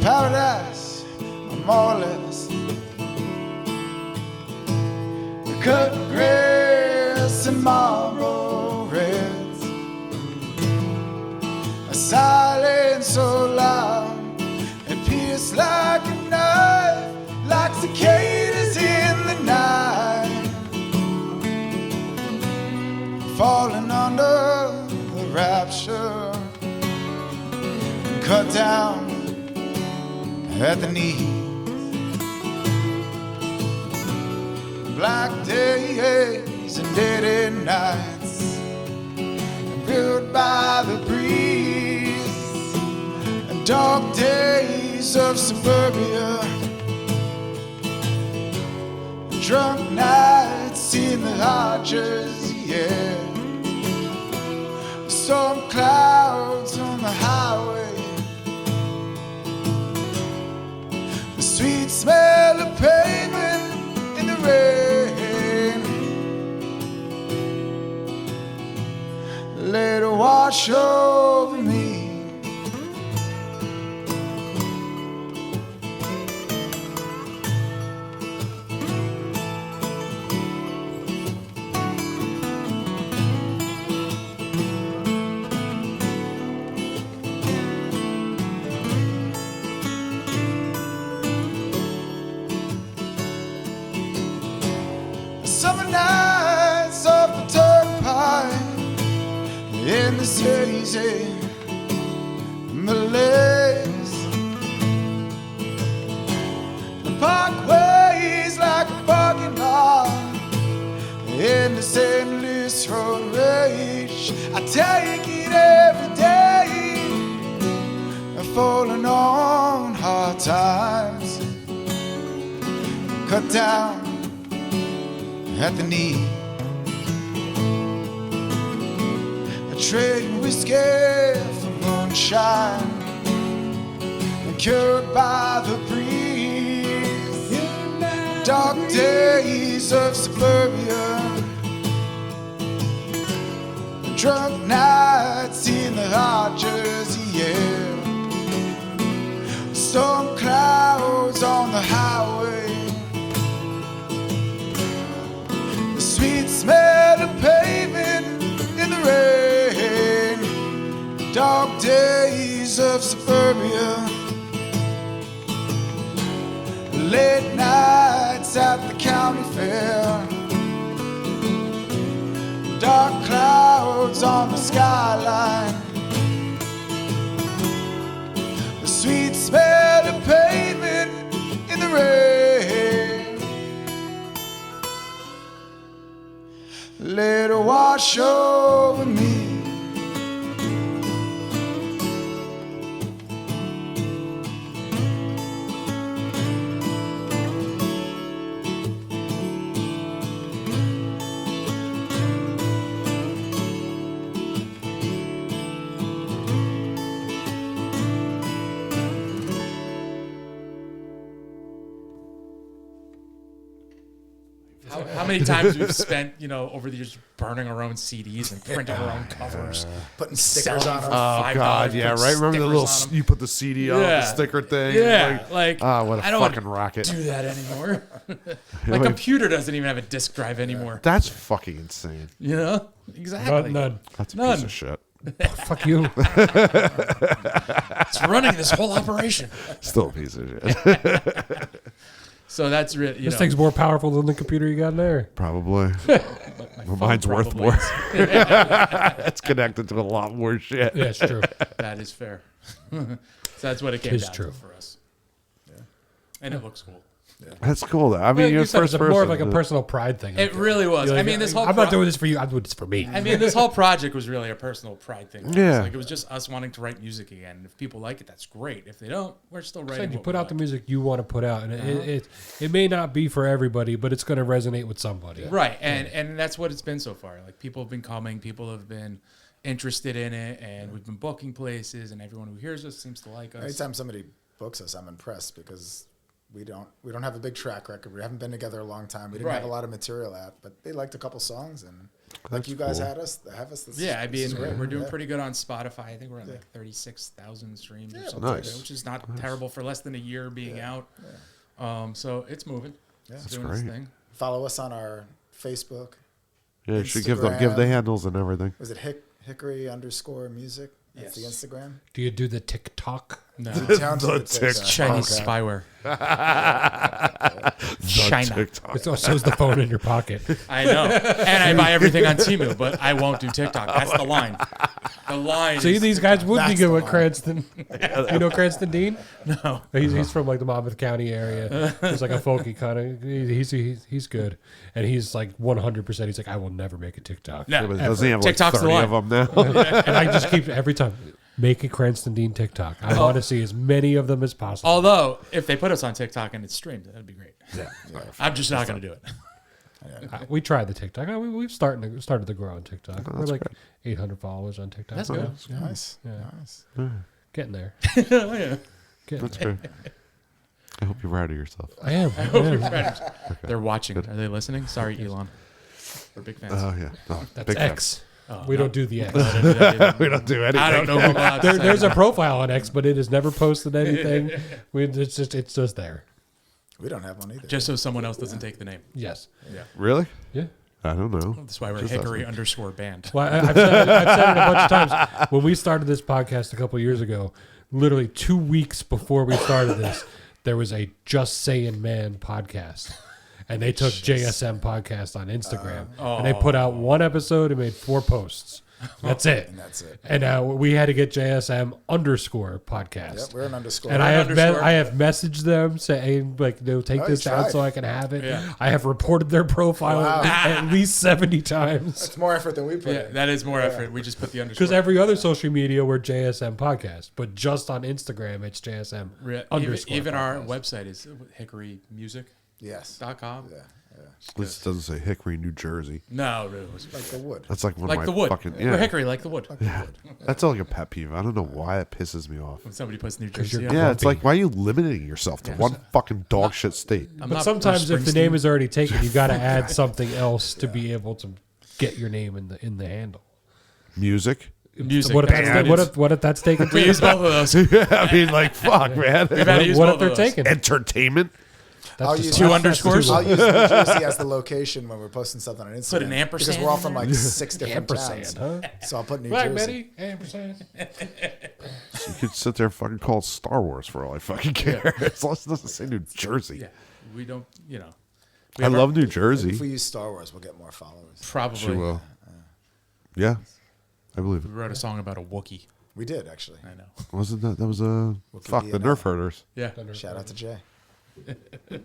Paradise, more or less. Cut grass and Marlboro Reds. A silence so loud it pierced like a knife, like cicadas in the night, falling under the rapture, cut down at the knee. Black days and dead end nights, built by the breeze, and dark days of suburbia, drunk nights in the hot Jersey air, storm clouds on the highway. The sweet smell of pavement in the rain. Let it wash over me. hazy malaise. The parkway's like a parking lot in the St. Louis road rage. I take it every day, falling on hard times, cut down at the knee. I trade whiskey for moonshine, and cured by the breeze. Dark days of suburbia, drunk nights in the hot Jersey air. Storm clouds on the highway, the sweet smell of pavement in the rain. Dark days of suburbia, late nights at the county fair. Dark clouds on the skyline, the sweet smell of pavement in the rain. Let it wash over me. How many times we've spent, over the years burning our own CDs and printing our own covers, Putting stickers on them. Oh God, yeah, right. Remember the little you put the CD on the Yeah. sticker thing? Yeah, like what a I don't fucking rocket! do that anymore. My computer doesn't even have a disk drive anymore. That's fucking insane. Exactly. None. That's a None. piece of shit. Fuck you. It's running this whole operation. Still a piece of shit. So that's really, This thing's more powerful than the computer you got in there. Probably. Well, mine's worth probably more. It's connected to a lot more shit. Yeah, it's true. That is fair. So that's what it came It's down true. to for us. Yeah. And it looks cool. That's cool, though. I mean, Well, you're you said first it's person. more of like a personal pride thing. It really was. You're I like, mean, this whole I'm not doing this for you. I'm doing this for me. I mean, this whole project was really a personal pride thing. Yeah. It was just us wanting to write music again. And if people like it, that's great. If they don't, we're still writing. Said you what put we out the like. music you want to put out, and it may not be for everybody, but it's going to resonate with somebody. Right, and that's what it's been so far. Like people have been coming, people have been interested in it, and we've been booking places, and everyone who hears us seems to like us. Anytime somebody books us, I'm impressed because we don't have a big track record. We haven't been together a long time. We didn't have a Right. lot of material out, but they liked a couple songs, and like you guys cool. have us. This Yeah, I this is mean, great. we're doing Yeah. pretty good on Spotify. I think we're at like 36,000 streams or something, Nice. like that, which is not terrible for less than a year being out. So it's moving. Yeah. It's That's doing great. its thing. Follow us on our Facebook. Yeah, you should give the Instagram. handles and everything. Was it Hickory_music? That's the Yes. Instagram. Do you do the TikTok? No. Down to the TikTok. Chinese Okay. spyware. The China. TikTok. So is the phone in your pocket. I know. And I buy everything on Temu, but I won't do TikTok. That's the line. The line. See, is these guys would be That's good the with line. Cranston. You know Cranston Dean? No. He's from like the Monmouth County area. He's like a folky kind of. He's good, and he's like 100%. He's like, I will never make a TikTok. No. Doesn't he have like TikTok's the 30 line. of them now? And I just keep every time make a Cranston Dean TikTok. I want to see as many of them as possible. Although, if they put us on TikTok and it's streamed, that'd be great. I'm just not going to do it. We tried the TikTok. We've started to grow on TikTok. We're like 800 followers on TikTok. That's good. Nice. Yeah. Nice. Getting there. Oh, yeah. Getting That's there. great. I hope you're proud of yourself. I am. They're watching. Are they listening? Sorry, Elon. We're big fans. Oh, yeah. No, That's big fan. X. We don't do the X. We don't do anything. I don't know who allowed to say There's a that. profile on X, but it has never posted anything. It's just there. We don't have one either. Just so someone else doesn't take the name. Yes. Really? Yeah. I don't know. That's why we're Just Hickory asking. _band. Well, I've said it a bunch of times. When we started this podcast a couple years ago, literally 2 weeks before we started this, there was a Just Saying Man podcast. And they took JSM podcast on Instagram. And they put out one episode and made 4 posts. That's it. And that's it. And we had to get JSM _podcast. Yep, we're an underscore. And We're I an have underscore. I have messaged them saying like, take Oh, this you down tried. so I can have it. Yeah. I have reported their profile Wow. at least 70 times. It's more effort than we put Yeah, in. that is more effort. We just put the underscore. Because every other social media we're JSM podcast, but just on Instagram it's JSM underscore. Even our podcast. website is hickorymusic.com. Yes. Yeah. This doesn't say Hickory, New Jersey. No, it was Like the wood. That's like one like of the my wood. fucking We're Hickory, like the wood. That's like a pet peeve. I don't know why it pisses me off. When somebody puts New you're Jersey on. Yeah, it's Grumpy. like, why are you limiting yourself to one fucking dog shit state? I'm But not sometimes Bruce if the name Springsteen. is already taken, you got to add something else to be able to get your name in the handle. Music? music. What if, that's that's, what it what if that's taken? is. We too? use both of those. I mean, like, fuck, man. We've had to use What both if they're of those. taken? Entertainment? That's I'll just- use Two that's underscores? too I'll low. use New Jersey as the location when we're posting something on Instagram. Put an because ampersand we're all in from there? like 6 different Ampersand, towns. huh? So I'll put New Right, Jersey. Betty? Ampersand. You could sit there and fucking call it Star Wars for all I fucking care. As long as it doesn't say New Jersey. Yeah, we don't. We I have our- love New If Jersey. we use Star Wars, we'll get more followers. Probably. She will. Yeah, I believe We it. wrote a song about a Wookiee. We did, actually. I know. Wasn't that was fuck the DNA. Nerf herders? Yeah. Shout out to Jay. Well,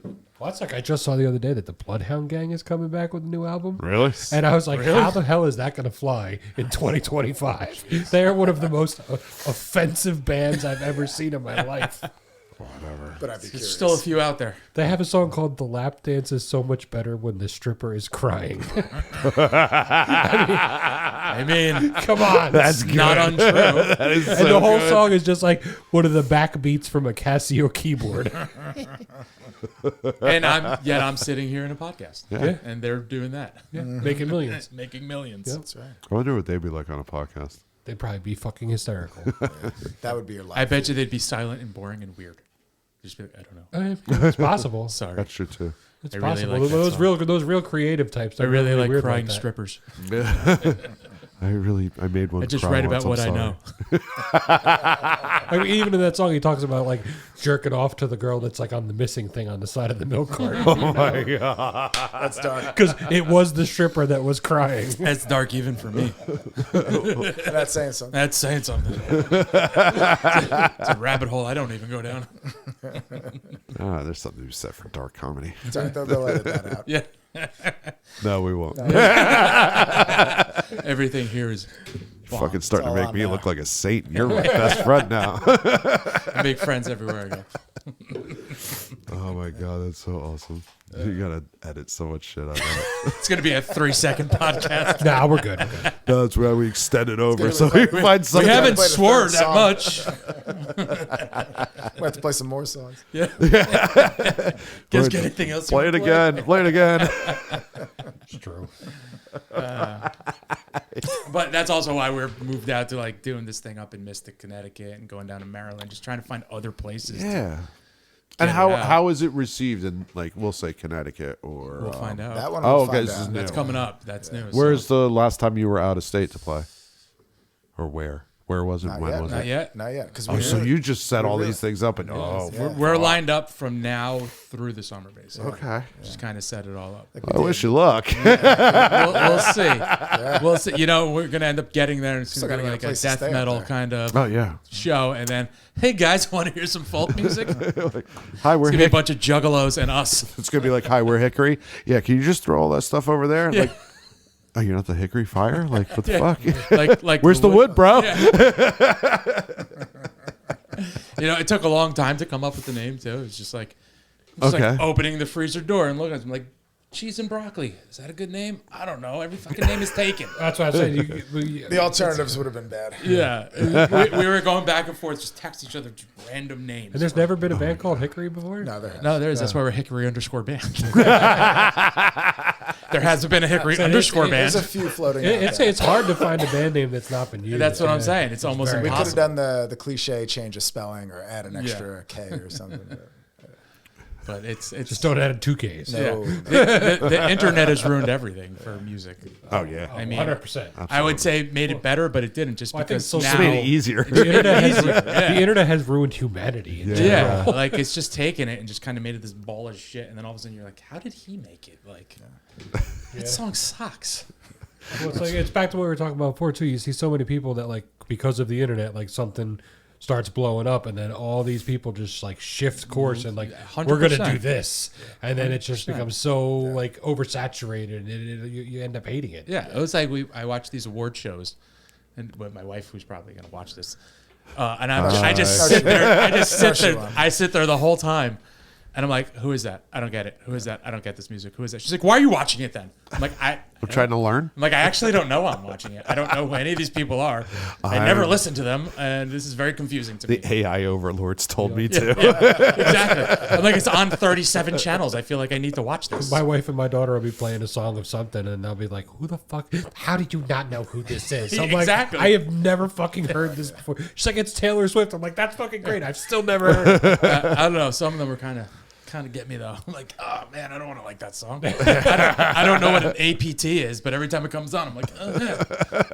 that's like I just saw the other day that the Bloodhound Gang is coming back with a new album. Really? And I was like, how the hell is that going to fly in 2025? They are one of the most offensive bands I've ever seen in my life. But I'd be There's curious. still a few out there. They have a song called The Lap Dance is So Much Better When the Stripper is Crying. I mean, Come on. That's good. not untrue. That is and so the whole good. song is just like one of the backbeats from a Casio keyboard. And I'm sitting here in a podcast. Yeah. And they're doing that. Making millions. Making millions. Yep. That's right. I wonder what they'd be like on a podcast. They'd probably be fucking hysterical. That would be your life. I bet you they'd be silent and boring and weird. Just be like, I don't know. It's possible. Sorry. That's true too. It's I really possible. like that those song. real creative types. I are really like weird crying that. strippers. I made one. I just cry write once, about what I'm I know. I mean, even in that song, he talks about like jerking off to the girl that's like on the missing thing on the side of the milk cart sorry. Oh my god! That's dark. because it was the stripper that was crying. That's dark even for me. And that's saying something. That's saying something. It's a rabbit hole I don't even go down. Ah, there's something to be said for dark comedy. It's all right, they'll edit that out. Yeah. No, we won't. Everything here is Fucking starting to all make on me now. look like a saint. You're my best friend now. I make friends everywhere I go. Oh my god, that's so awesome. You gotta edit so much shit out of that. It's going to be a 3-second podcast. Nah, we're good. We're good. That's why we extend it over gonna so be we fun. find We something. haven't play the sworn third that song. much. We have to play some more songs. Yeah. Play Guys, it- get anything else? Play it again. Play it again. It's true. But that's also why we're moved out to like doing this thing up in Mystic, Connecticut, and going down to Maryland, just trying to find other places. Yeah. And it how out. how is it received in, like, we'll say Connecticut or We'll find out. That one Oh, we'll okay, find this is out. new. That's coming up. That's new. Where's so. the last time you were out of state to play? Or where? Where was it? Not When yet. was Not it? yet. Not yet. Because Oh, so you just set all these things up and We're lined up from now through the summer, basically. okay. Just kind of set it all up. I wish you luck. We'll see. We'll see. You know, we're gonna end up getting there, and it's Still gonna be gotta like get a a place to death stay up metal there. kind of Oh yeah. show, and then, hey guys, want to hear some folk music? It's Hi, we're gonna be a Hick- bunch of juggalos and us. It's gonna be like, hi, we're Hickory. Yeah, can you just throw all that stuff over there? Yeah. Like, oh, you're not the Hickory Fire? Like, what the Yeah. fuck? Like Where's the wood, bro? You know, it took a long time to come up with the name too. It's just like like Okay. opening the freezer door and looking at them like, cheese and broccoli. Is that a good name? I don't know. Every fucking name is taken. That's what I said. the alternatives would have been bad. Yeah. we were going back and forth, just text each other just random names. And there's never been a band called Hickory before? No, there has. No, there is. That's why we're Hickory _ band. There hasn't been a Hickory _ There's a band. few floating out It's there. it's hard to find a band name that's not been used. That's what I'm Yeah. saying. It's almost very We could have impossible. done the cliche change of spelling or add an extra K or something. But it's Just don't add 2Ks. No. the internet has ruined everything for music. Oh yeah. I mean, 100%. I would say made it better, but it didn't. Just Well, I think because social now, Made it easier. The internet, has, Easier, yeah. the internet has ruined humanity. in general. yeah, like it's just taken it and just kind of made it this ball of shit, and then all of a sudden you're like, how did he make it? Like, that song sucks. Well, it's like it's back to what we were talking about before too. You see so many people that like because of the internet, like something starts blowing up, and then all these people just like shift course and like we're gonna do this, and then it just becomes so like oversaturated, and you end up hating it. Yeah, it was like I watch these award shows, and with my wife, who's probably gonna watch this, and I just sit there. I sit there the whole time. And I'm like, who is that? I don't get it. Who is that? I don't get this music. Who is that? She's like, why are you watching it then? I'm like, I'm trying to learn. I'm like, I actually don't know I'm watching it. I don't know who any of these people are. I never listen to them, and this is very confusing to me. The AI overlords told me to. Exactly. I'm like, it's on 37 channels. I feel like I need to watch this. My wife and my daughter will be playing a song of something, and they'll be like, "Who the fuck? How did you not know who this is?" I'm Exactly. like, "I have never fucking heard this before." She's like, "It's Taylor Swift." I'm like, "That's fucking great. I've still never heard it." I don't know. Some of them were kind of get me though. I'm like, oh man, I don't want to like that song. I don't know what an APT is, but every time it comes on, I'm like, oh, yeah.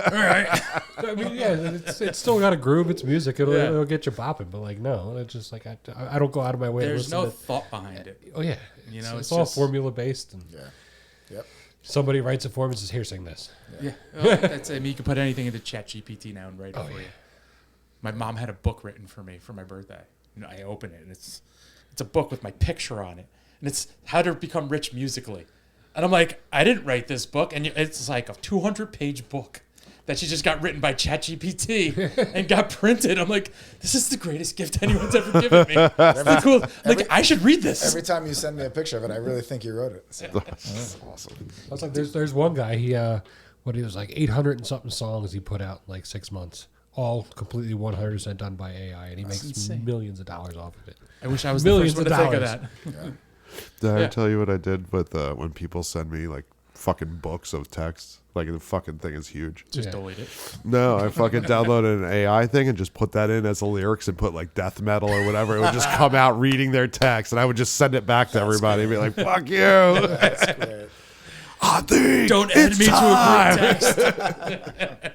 All right. I mean, yeah, it's still got a groove. It's music. It'll get you bopping. But like, no, it's just like I don't go out of my way. There's to no listen thought behind it. Oh yeah, You know, it's all just formula based. And Yep. somebody writes a form and says, "Here, sing this." Yeah. Oh, that's I mean, you can put anything into ChatGPT now and write it for you. My mom had a book written for me for my birthday. You know, I open it and it's a book with my picture on it. And it's how to become rich musically. And I'm like, I didn't write this book. And it's like a 200-page book that she just got written by ChatGPT and got printed. I'm like, this is the greatest gift anyone's ever given me. It's cool. Like, I should read this. Every time you send me a picture of it, I really think you wrote it. So. That's awesome. I was like, there's one guy. He was like 800 and something songs he put out in like 6 months, all completely 100% done by AI, and he makes insane. millions of dollars off of it. I wish I was Millions the first one of to think of dollars. that. Did I Yeah. tell you what I did with when people send me like fucking books of text? Like the fucking thing is huge. Just Yeah. delete it. No, I fucking downloaded an AI thing and just put that in as the lyrics and put like death metal or whatever. It would just come out reading their text, and I would just send it back to everybody and be like, "Fuck you." That's great. I think Don't add it's me time. to a group text.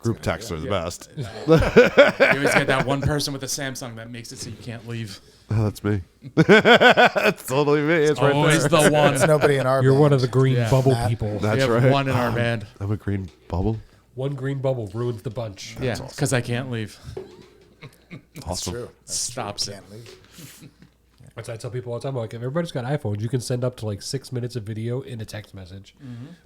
Group texts are the best. You always get that one person with a Samsung that makes it so you can't leave. Oh, that's me. That's totally me. It's right Always there. the one. There's nobody in our You're band. one of the green Yeah. bubble Matt. people. We That's have right. one in our band. I'm a green bubble. One green bubble ruins the bunch. Yeah, because I can't leave. That's Awesome. true. That's Stops true. it. Can't leave. That's what I tell people all the time. Like, if everybody's got iPhones, you can send up to like 6 minutes of video in a text message.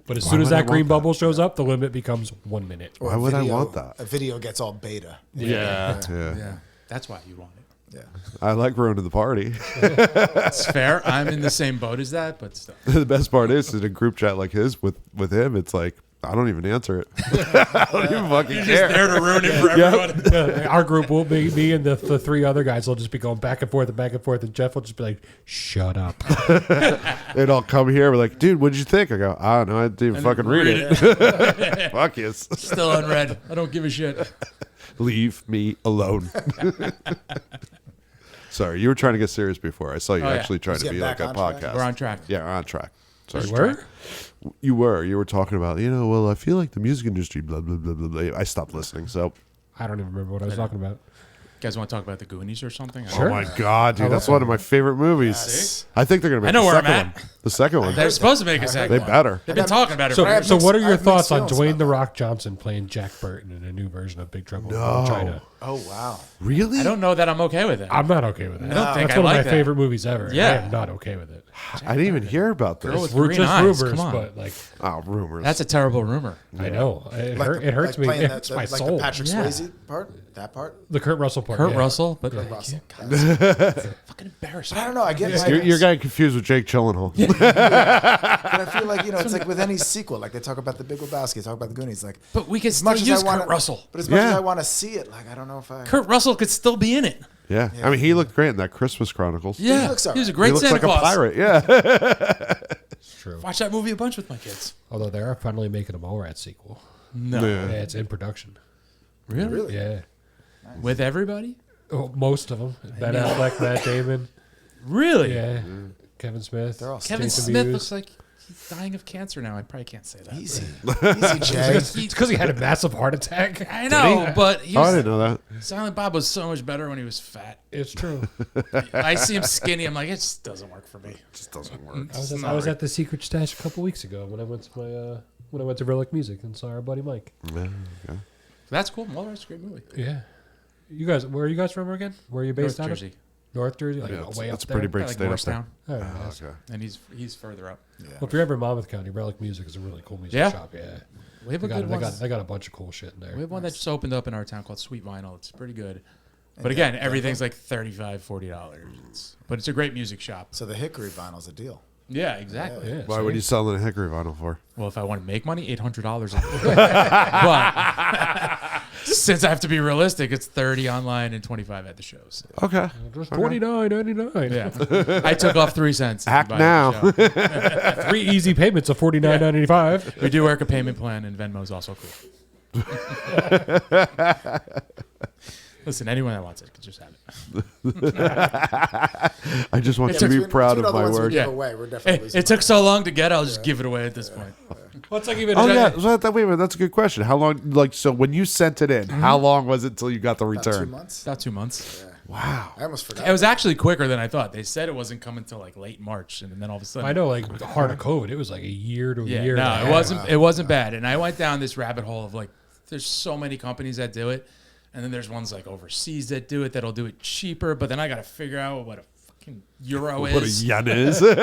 But as soon as would I that green want that? bubble shows up, the limit becomes 1 minute. Or Why a would I video- want that? A video gets all beta. Yeah. Yeah, that's why you want it. Yeah. I like ruining the party. It's fair. I'm in the same boat as that, but still. The best part is in a group chat like his with him, it's like I don't even answer it. I don't even fucking You're care. just there to ruin it for everyone. Our group will be me and the three other guys will just be going back and forth, and Jeff will just be like, "Shut up." They'd all come here. We're like, dude, what did you think? I go, I don't know. I didn't even fucking read it. Fuck yes. Still unread. I don't give a shit. Leave me alone. Sorry, you were trying to get serious before. I saw you Oh, yeah. actually trying Let's to get be like back a on track. podcast. We're on track. Yeah, we're on track. Sorry. You were? You were talking about, well, I feel like the music industry, blah, blah, blah, blah, blah. I stopped listening, so. I don't even remember what I was talking about. You guys want to talk about the Goonies or something? Oh my God, dude. That's one of my favorite movies. Yes. I think they're going to make I know the where I'm second at. one. The second one. They're supposed to make a They second one. better. They've been talking about it So, for have so mixed- what are I your have thoughts mixed on feelings Dwayne about the that. Rock Johnson playing Jack Burton in a new version of Big Trouble in No. China? Oh, wow. Really? I don't know that I'm okay with it. I'm not okay with it. I don't think That's I one like of my that. favorite movies ever. Yeah. I am not okay with it. I didn't even hear about Girl this. with We're green just eyes. rumors, Come on. but like, Oh, rumors. That's a terrible rumor. I know it, Like it hurts like me. playing It that- hurts my like soul. the Patrick Yeah. Swayze part? That part? The Kurt Russell part. Kurt yeah. Russell, but Russell. fucking embarrassed. But I don't know. I get my, You're getting confused with Jake Gyllenhaal. but I feel like, it's like with any sequel, like they talk about the Big Lebowski, talk about the Goonies, like But we could as still much as use I want Kurt Russell. But as much as Yeah. I want to see it, like I don't know if I. Kurt Russell could still be in it. Yeah. I mean, he looked great in that Christmas Chronicles. Yeah, looks all he was a right. great He looks Santa like Claus. a pirate. Yeah. It's true. Watch that movie a bunch with my kids. Although they are finally making a Mallrats sequel. No, Yeah, it's in production. really? Really? Yeah, With everybody? oh, most of them. Ben Affleck, Matt Damon. Really? Yeah, Kevin Smith. They're all Kevin Jason Smith Mewes. looks like He's dying of cancer now. I probably can't say that. Easy, easy, Jay. It's because he had a massive heart attack. I know, but Oh, I didn't know that. Silent Bob was so much better when he was fat. It's true. I see him skinny. I'm like, it just doesn't work for me. It just doesn't work. I was at the Secret Stash a couple weeks ago when I went to Relic Music and saw our buddy Mike. Yeah, okay. That's cool. Well, that's a great movie. Yeah. You guys, where are you guys from again? Where are you based North out Jersey. of? North Jersey? Like, Yeah, way that's up a pretty there? big Like state up there. Morristown. Oh, nice. Okay. And he's further up. Yeah. Well, if you're ever in Monmouth County, Relic Music is a really cool music Yeah? shop. Yeah. We have They a got, good they, one. got, they got a bunch of cool shit in there. We have one that just opened up in our town called Sweet Vinyl. It's pretty good. But again, everything's like $35, $40. But it's a great music shop. So the Hickory vinyl's a deal. Yeah, exactly. Yeah, Why see? would you sell a Hickory vinyl for? Well, if I want to make money, $800. But since I have to be realistic, it's 30 online and 25 at the shows. Okay. Just $29.99. Yeah, I took off 3 cents. if you Act buy now. the show. 3 easy payments of $49.95. We do work a payment plan, and Venmo's also cool. Listen, anyone that wants it can just have it. I just want It's to be Between proud all of the my ones we work. give Yeah. away, we're definitely losing It took money. so long to get, I'll just give it away at this point. Well, it's like even Oh yeah, wait a minute. That's a good question. How long? Like, so when you sent it in, how long was it till you got the About 2 return? months. About 2 months. Wow. I almost forgot. It was actually quicker than I thought. They said it wasn't coming until like late March, and then all of a sudden, I know, like, the heart of COVID, it was like a year to a yeah, year. no, and a it half. wasn't. It wasn't bad. And I went down this rabbit hole of like, there's so many companies that do it, and then there's ones like overseas that do it that'll do it cheaper. But then I got to figure out what a fucking euro What a is. yen is. I'm like,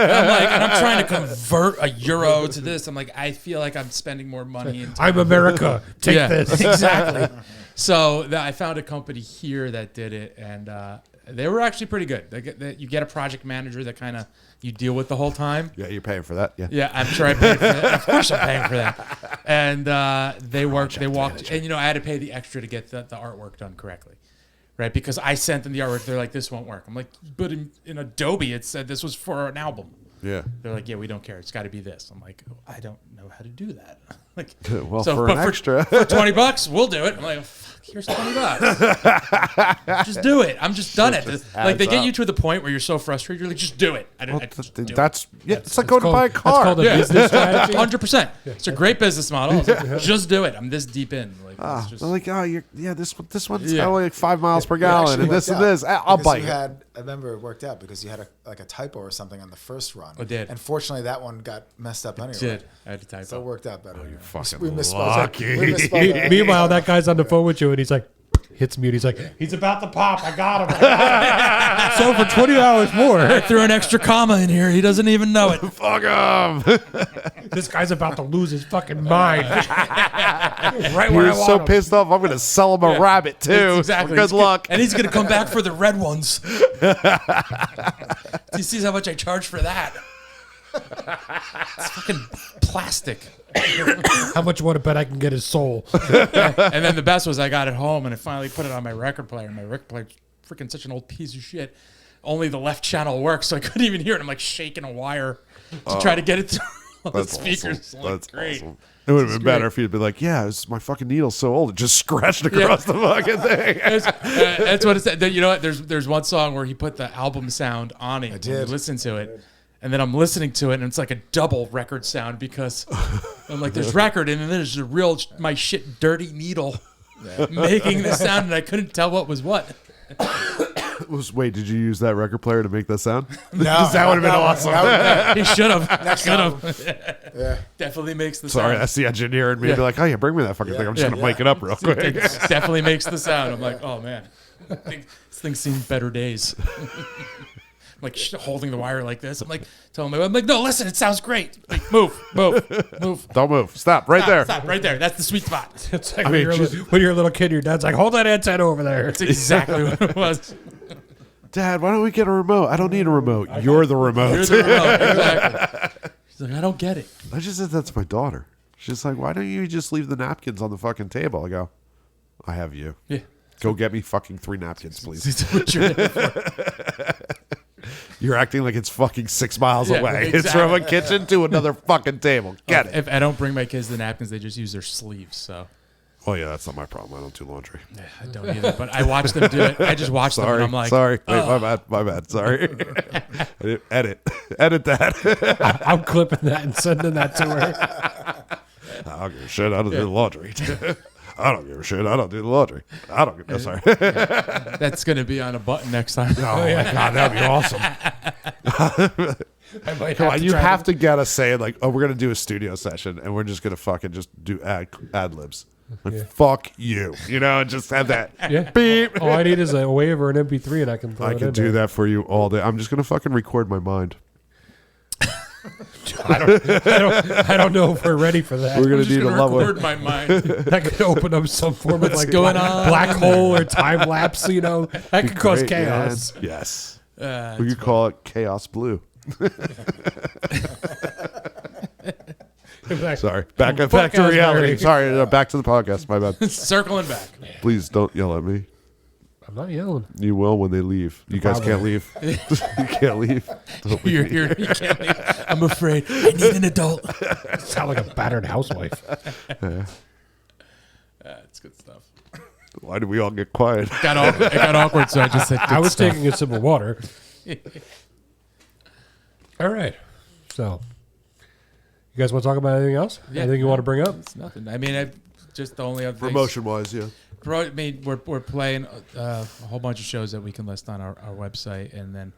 and I'm trying to convert a euro to this. I'm like, I feel like I'm spending more money. Into I'm America. Take this. exactly. So I found a company here that did it, and they were actually pretty good. You get a project manager that kind of you deal with the whole time. Yeah, you're paying for that. Yeah. Yeah, I'm sure I paid for that. Of course, I'm paying for that. And they worked. They walked, and I had to pay the extra to get the artwork done correctly, right? Because I sent them the artwork. They're like, "This won't work." I'm like, "But in Adobe, it said this was for an album." Yeah. They're like, "Yeah, we don't care. It's got to be this." I'm like, "I don't know how to do that." Like, Well, for an extra. for $20, we'll do it. I'm like, "Fuck, here's $20. Just do it. I'm just done it." Like they adds get up. you to the point where you're so frustrated. You're like, "Just do it." I don't. I just do it. That's yeah. It's like going to buy a That's car. called a business strategy. 100%. It's a great business model. It's like, just do it. I'm this deep in. Like, it's just, They're like, oh, this one's Yeah. only like 5 miles per gallon, Actually and this worked and out this. I'll because bite you it. I remember it worked out because you had a typo or something on the first run. I did. And fortunately, that one got messed up anyway. did. I had to type So it up. worked out better. fucking we misspoke. lucky. We misspoke. Meanwhile, that guy's on the phone with you, and he's like, hits mute. He's like, he's about to pop. I got him. So for $20 more, Threw an extra comma in here. He doesn't even know it. Fuck him. this guy's about to lose his fucking mind. right He where I was want so him. pissed off. I'm going to sell him a rabbit too. Exactly. Good luck. And he's going to come back for the red ones. Do you see how much I charge for that? It's fucking plastic. How much you want to bet I can get his soul? And then the best was I got it home and I finally put it on my record player. And my record player's freaking such an old piece of shit. Only the left channel works, so I couldn't even hear it. I'm like shaking a wire to try to get it to all the That's speakers. awesome. I'm like, That's great. awesome. It would have been better if you'd been like, yeah, my fucking needle's so old, it just scratched across the fucking thing. That's what it said. You know what? There's one song where he put the album sound on it. I did. Listen to it. And then I'm listening to it, and it's like a double record sound because I'm like, there's record, and then there's a real my shit dirty needle making the sound, and I couldn't tell what was what. Wait, did you use that record player to make that sound? No, that would have been awesome. He should have. Could album. have. Yeah. Definitely makes the Sorry, sound. that's the engineer in me. Yeah. Be like, oh yeah, bring me that fucking thing. I'm just gonna make it up real quick. It definitely makes the sound. I'm like, oh man, this thing's seen better days. I'm like holding the wire like this. I'm like telling him, I'm like, no, listen, it sounds great. Like, move. Don't move. Stop right there. Stop right there. That's the sweet spot. It's like I when, mean, when you're a little kid, your dad's like, hold that antenna over there. That's exactly what it was. Dad, why don't we get a remote? I don't need a remote. You're the remote. You're the remote. Exactly. She's like, I don't get it. I just said that's my daughter. She's like, why don't you just leave the napkins on the fucking table? I go, I have you. Yeah. Go get me fucking 3 napkins, please. That's what you're there for. You're acting like it's fucking 6 miles Yeah, away. It's from a kitchen to another fucking table. Get it. If I don't bring my kids the napkins, they just use their sleeves. So Oh yeah, that's not my problem. I don't do laundry. I don't either, but I watch them do it. I just watch them, and I'm like, sorry. Wait, my bad. Sorry. Edit that. I'm clipping that and sending that to her. I don't give a shit. I don't do the laundry. I don't give a shit. I don't do the laundry. I don't give a sorry. that's going to be on a button next time. Oh my god, that'd be awesome. I might Come have on, to you try have to get us saying like, oh, we're gonna do a studio session and we're just gonna fucking just do ad libs. Like, fuck you, and just have that. Yeah. Beep. All I need is a wave or an MP3, and I can. Throw I it can in do there. that for you all day. I'm just gonna fucking record my mind. I don't know if we're ready for that. We're gonna I'm just need a going to level. record my mind. That could open up some form of like going on? black hole or time lapse. That could cause Great, chaos. man. Yes, we It's could call it Chaos Blue. Sorry, back to Podcast reality. Mary. Sorry, back to the podcast. My bad. circling back. Please don't yell at me. I'm not yelling. You will when they leave. You guys can't leave. You can't leave. Don't leave. You can't leave. I'm afraid. I need an adult. Sound like a battered housewife. It's good stuff. Why did we all get quiet? It got awkward, so I just said, I was stuff. taking a sip of water. All right. So, you guys want to talk about anything else? Yeah. Anything you want to bring up? It's nothing. I mean, just the only other things. Promotion-wise, yeah. I mean, we're playing a whole bunch of shows that we can list on our website, and then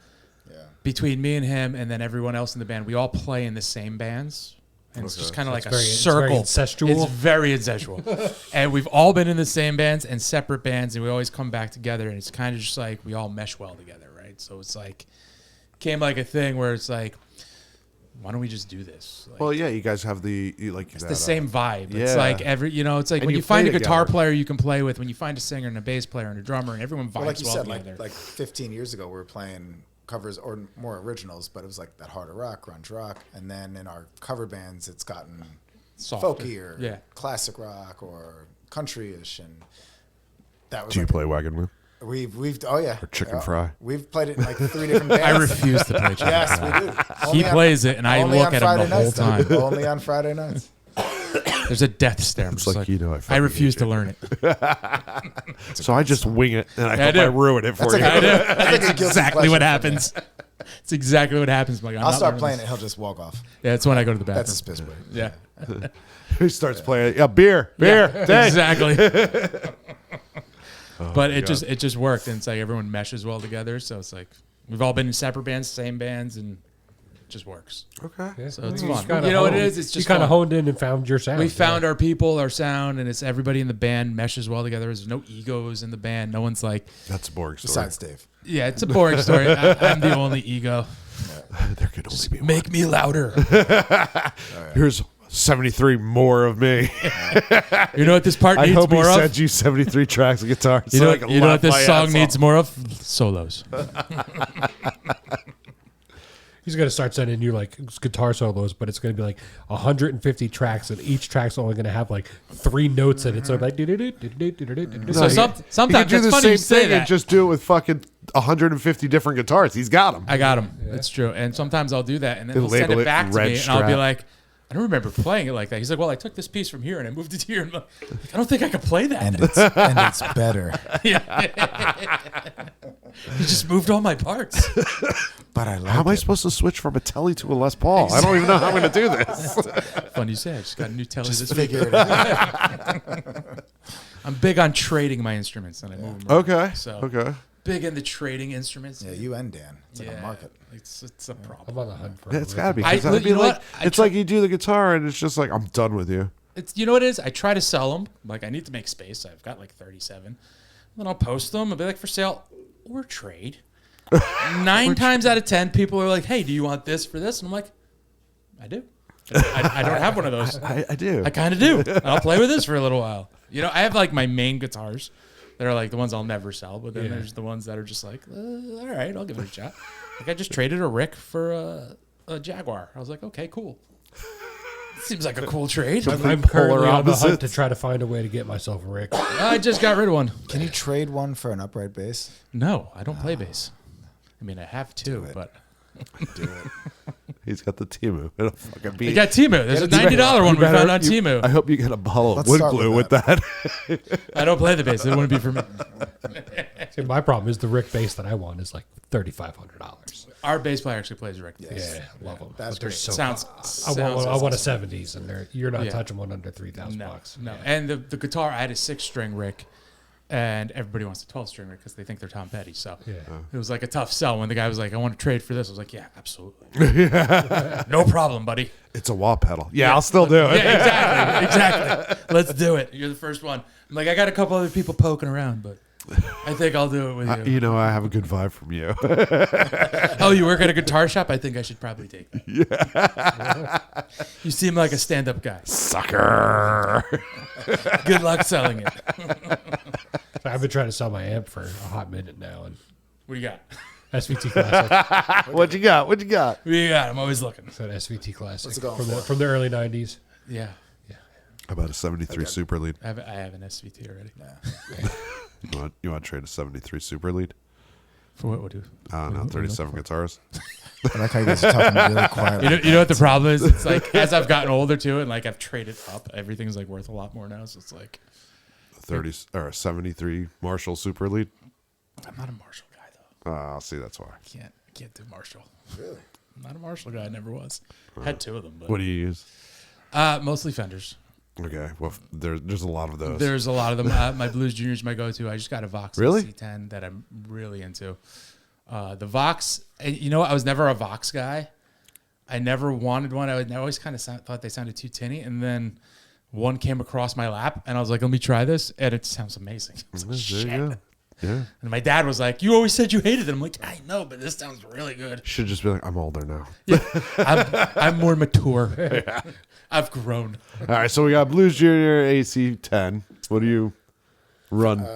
between me and him, and then everyone else in the band, we all play in the same bands, and it's just kind of like a circle. It's very incestual. It's very incestual, and we've all been in the same bands and separate bands, and we always come back together, and it's kind of just like we all mesh well together, right? So it's like came like a thing where it's like, why don't we just do this? Like, Well, yeah, you guys have it's it's the same vibe. yeah. It's like it's like And when you you find a play guitar together. player you can play with, when you find a singer and a bass player and a drummer, and everyone vibes Well, like you said, together. like 15 years ago, we were playing covers or more originals, but it was like that harder rock, grunge rock, and then in our cover bands, it's gotten Softer. folky or Yeah. classic rock or country-ish, and that was Do you like play Wagon Wheel? we've oh yeah Or Chicken Fry? We've played it in like 3 different bands. I refuse to play Chicken Yes, Fry. we do. He Only on- plays it, and I only look on at him the Friday whole nights, though. time. Only on Friday nights. There's a death stare. I'm It's just like, like, I fucking refuse hate to you. learn it. So I just wing it, and I I hope do. I ruin it for That's you. like I do. That's like a That's guilty exactly what pleasure for me. happens. It's exactly what happens. I'm like, I'll start playing it. He'll just walk off. Yeah, it's when I go to the bathroom. That's his piss break. Yeah, He starts playing it. Yeah, beer. Dang. exactly. But it just worked, and it's like everyone meshes well together. So it's like we've all been in separate bands, same bands, and it just works. Okay. So it's You fun. just kinda You know what it honed- is? It's you just kind of fun. honed in and found your sound. We found our people, our sound, and it's everybody in the band meshes well together. There's no egos in the band. No one's like, That's a boring story. Besides Dave. yeah, it's a boring story. I'm the only ego. There could only be one. Make me louder. Here's 73 more of me. You know what this part I needs hope he more of? sent you 73 tracks of guitar. You know, you know what this song needs more of? Solos. He's going to start sending you like guitar solos, but it's going to be like 150 tracks, and each track's only going to have like 3 notes in it. So like, So he sometimes could do it's the funny same you say thing that. and just do it with fucking 150 different guitars. He's got them. I got them. That's true. And sometimes I'll do that, and then They he'll send label it it back to red me, and I'll be strap. like, I don't remember playing it like that. He's like, well, I took this piece from here and I moved it here. And I'm like, I don't think I could play that. And it's better. He just moved all my parts. But I like How am I it. supposed to switch from a Telly to a Les Paul? I don't even know how I'm going to do this. Fun you say. I just got a new telly this week. Figure it out. I'm big on trading my instruments, and I move them around. Okay. So Okay. big into trading instruments. Yeah, you and Dan. It's like a market. It's a problem. I'm on the hunt for. Yeah, it's got to be. I- 'cause that'd be you know like, what? I it's like you do the guitar and it's just like, I'm done with you. It's, you know what it is? I try to sell them. Like, I need to make space. I've got like 37. Then I'll post them. I'll be like, for sale or trade. 9 times out of 10, people are like, hey, do you want this for this? And I'm like, I do. I don't have one of those. I do. I kind of do. I'll play with this for a little while. You know, I have like my main guitars that are like the ones I'll never sell, but then there's the ones that are just like, all right, I'll give it a shot. Like I just traded a Rick for a Jaguar. I was like, okay, cool. Seems like a cool trade. I'm currently on the hunt to opposites. try to find a way to get myself a Rick. I just got rid of one. Can you trade one for an upright bass? No, I don't play bass. I mean, I have to, but Do it. He's got the Temu. It'll fucking be. You got Temu. There's a $90 one we found on Temu. I hope you get a bottle of Let's wood start glue with with that. I don't play the bass. It wouldn't be for me. See, my problem is the Rick bass that I want is like $3,500. Our bass player actually plays Rick. Yeah, love them. That's But they're great. so. Sounds. I want a 70s, and you're not Yeah. touching one under $3,000. No. And the guitar, I had a 6-string Rick, and everybody wants a 12-string Rick because they think they're Tom Petty. So Yeah. it was like a tough sell when the guy was like, "I want to trade for this." I was like, "Yeah, absolutely, no problem, buddy." It's a wah pedal. Yeah, I'll still do it. Yeah, exactly. Let's do it. You're the first one. I'm like, I got a couple other people poking around, but I think I'll do it with you. You know, I have a good vibe from you. Oh, you work at a guitar shop? I think I should probably take that. Yeah. You seem like a stand-up guy. Sucker. Good luck selling it. I've been trying to sell my amp for a hot minute now, and What do you got? SVT Classic. What you got? What you got? What do you got? I'm always looking. That SVT Classic What's it going from for? from the early '90s. Yeah. How about a 73 Super Lead? I have an SVT already. You want to trade a 73 Super Lead? For what would you? I don't know, 37 guitars. I like how you guys are talking really quietly. You know what the problem is? It's like as I've gotten older too, and like I've traded up, everything's like worth a lot more now. So it's like 30 or a 73 Marshall Super Lead. I'm not a Marshall guy though. See, that's why. I can't do Marshall. Really? I'm not a Marshall guy. I never was. Had 2 of them, but What do you use? mostly Fenders. Okay, well, there's a lot of those. There's a lot of them. My Blues Junior's my go-to. I just got a Vox Really? C10 that I'm really into. The Vox, and you know what? I was never a Vox guy. I never wanted one. I always kind of thought they sounded too tinny. And then one came across my lap, and I was like, let me try this. And it sounds amazing. It's like, There shit. you go. Yeah. And my dad was like, you always said you hated it. I'm like, I know, but this sounds really good. Should just be like, I'm older now. I'm more mature. I've grown. All right, so we got Blues Junior AC10. What do you run?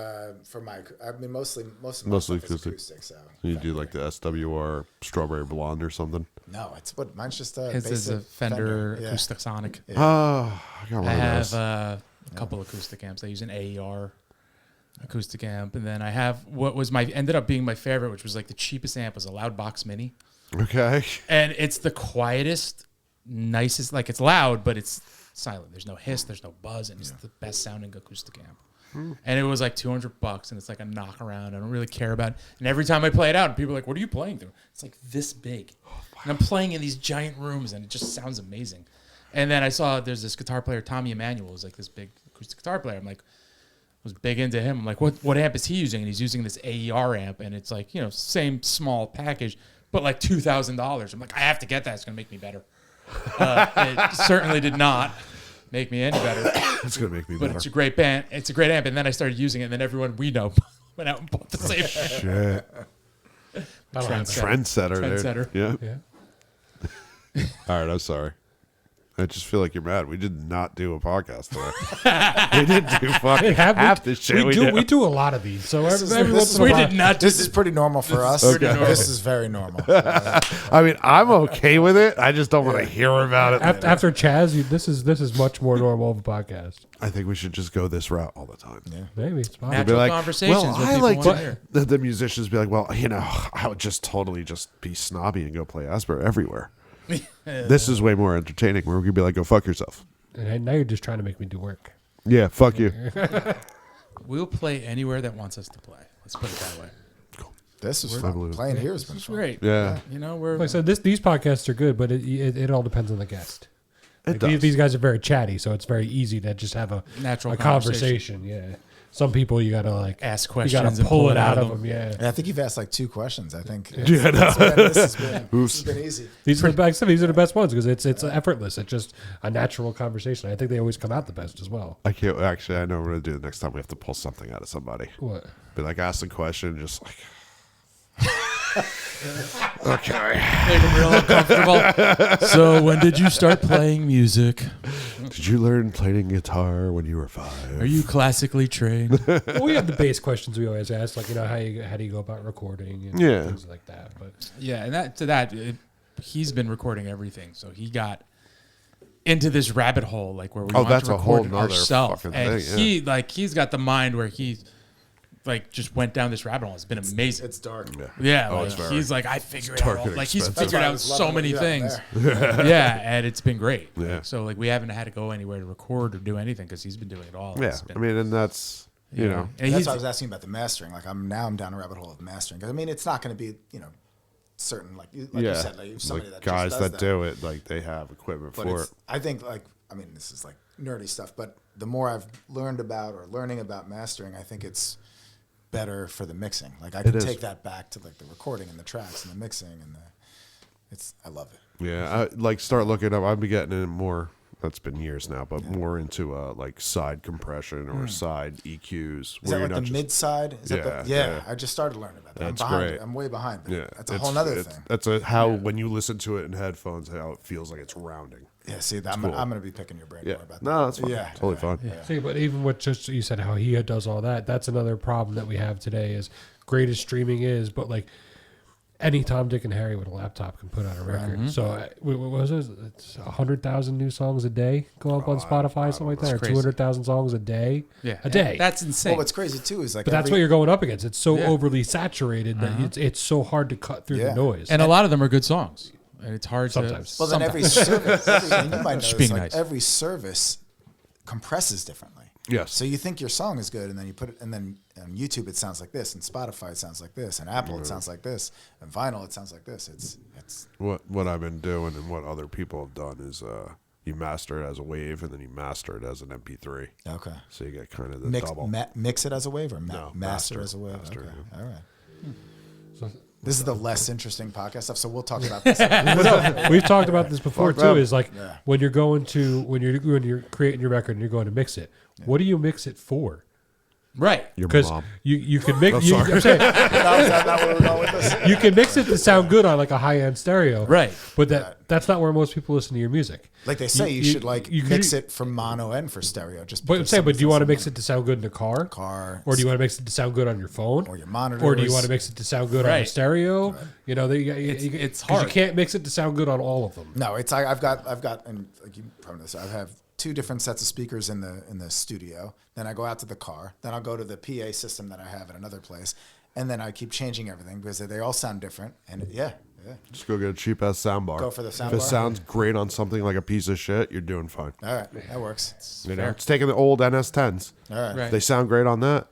For my, I mean, mostly Mostly acoustic. acoustic. So You do like the SWR Strawberry Blonde or something? no, it's what mine's just a His is a basic Fender Yeah. Acoustic Sonic. Oh, I got one I of have those. a couple acoustic amps. I use an AER acoustic amp, and then I have what was ended up being my favorite, which was like the cheapest amp, was a Loudbox Mini, Okay. and it's the quietest, nicest. Like it's loud, but it's silent. There's no hiss, there's no buzz, and it's the best sounding acoustic amp. And it was like $200, and it's like a knock around. I don't really care about it. And every time I play it out, people are like, "What are you playing through?" It's like this big, and I'm playing in these giant rooms, and it just sounds amazing. And then I saw there's this guitar player, Tommy Emmanuel, who's like this big acoustic guitar player. I'm like, was big into him. I'm like, what amp is he using? And he's using this AER amp, and it's like, you know, same small package, but like $2,000. I'm like, I have to get that. It's gonna make me better. It certainly did not make me any better, It's going to make me but better. it's a great band. It's a great amp. And then I started using it, and then everyone we know went out and bought the same amp. Shit. Trendsetter. Trendsetter. There. Yeah. Yeah. All right, I'm sorry. I just feel like you're mad. We did not do a podcast today. We didn't do fucking half the shit we do. We do a lot of these, so is- every this once is in a We while- did not do This is pretty normal for us. pretty normal. This is very normal. I mean, I'm okay with it. I just don't want to hear about it. After Chaz, this is much more normal of a podcast. I think we should just go this route all the time. Yeah. Maybe it's possible. Natural conversations with I people like wanna hear. the musicians be like, well, you know, I would just totally just be snobby and go play Asper everywhere. This is way more entertaining. Where we could be like, go fuck yourself. And now you're just trying to make me do work. Yeah, fuck you. We'll play anywhere that wants us to play. Let's put it that way. This is I believe fun. it. Playing here has been It's fun. great. Yeah. You know, we're Like I said, these podcasts are good, but it all depends on the guest. It Like, does. these guys are very chatty, so it's very easy to just have a natural conversation. Yeah, some people you gotta like Ask you questions gotta and pull it out of them. Yeah, And I think you've asked like 2 questions. I think Yeah, no. this has been easy. these are the best ones because it's effortless. It's just a natural conversation. I think they always come out the best as well. I can't actually. I know what we're gonna do the next time. We have to pull something out of somebody. What? Be like, ask the question, just like. Okay. make them real uncomfortable. So when did you start playing music? Did you learn playing guitar when you were 5? Are you classically trained? Well, we have the base questions we always ask, like how do you go about recording and Yeah. things like that. But Yeah, and he's been recording everything, so he got into this rabbit hole, like where we want that's to a whole record it nother ourselves, fucking and thing, yeah. he's got the mind where he's like just went down this rabbit hole. It's been amazing. It's dark. Yeah, Oh, like, it's very- he's like, I figured it dark out. and Like he's expensive. figured That's why I out was so loving many what you things. got Yeah, and it's been great. Yeah. So like we haven't had to go anywhere to record or do anything because he's been doing it all. Yeah, It's been, I mean, and that's you know, and That's he's, why I was asking about the mastering. Like I'm down a rabbit hole of mastering. Because I mean, it's not going to be certain like you yeah, said, like somebody like that guys just does that do it, like they have equipment But for it. it's, I think I mean this is like nerdy stuff, but the more I've learned about or learning about mastering, I think it's better for the mixing. Like I can is. take that back to like the recording and the tracks and the mixing and I love it. Yeah, I like start looking up. I've been getting in more. That's been years now, but more into like side compression or side EQs. Is that like the mid side? Is that Yeah, the, yeah. I just started learning about that. That's I'm behind. great. I'm way behind. But Yeah, that's a whole nother thing. That's how when you listen to it in headphones, how it feels like it's rounding. Yeah, see, I'm cool. going to be picking your brain Yeah, more about that. no, that's fine. Yeah, Totally fine. See, but even what just you said, how he does all that, that's another problem that we have today. Is great as streaming is, but like any Tom, Dick, and Harry with a laptop can put out a record. So what was it? It's 100,000 new songs a day go up on Spotify, something like that, or crazy. 200,000 songs a day. yeah, a day. That's insane. Well, what's crazy too is like, But that's what you're going up against. It's so Yeah. overly saturated that it's so hard to cut through Yeah. the noise. and a lot of them are good songs, and it's hard Sometimes. to. Well, then every service, and you might know Just this, being like nice. every service compresses differently. Yes. So you think your song is good, and then you put it, and then on YouTube it sounds like this, and Spotify it sounds like this, and Apple it sounds like this, and vinyl it sounds like this. It's What I've been doing and what other people have done is you master it as a wave and then you master it as an MP3. okay. So you get kind of the double. Mix it as a wave or No, master master, as a wave. master, Okay. yeah. All right. So- This is the less interesting podcast stuff, so we'll talk about this. We've talked about this before Fuck too. them. Is like Yeah. when you're creating your record and you're going to mix it. What do you mix it for? Right. Your Because mom. you can mix. sorry. I'm saying, Is that not where we're going with this? you can mix it to sound good on like a high end stereo, Right. But that's not where most people listen to your music. Like they say, you should like you mix it for mono and for stereo. Just But I'm because saying, but do you want to somebody mix it to sound good in the car, car, or do you want to mix it to sound good on your phone, or your monitor, or do you want to mix it to sound good on a Right. stereo? You know, It's 'cause hard. You can't mix it to sound good on all of them. No, it's I've got and like you probably know this, I have 2 different sets of speakers in the studio. Then I go out to the car. Then I'll go to the PA system that I have at another place, and then I keep changing everything because they all sound different. And yeah. Just go get a cheap ass sound bar. Go for the sound If it bar? sounds great on something like a piece of shit, you're doing fine. All right, that works. You know, it's taking the old NS10s. All right, Right. They sound great on that.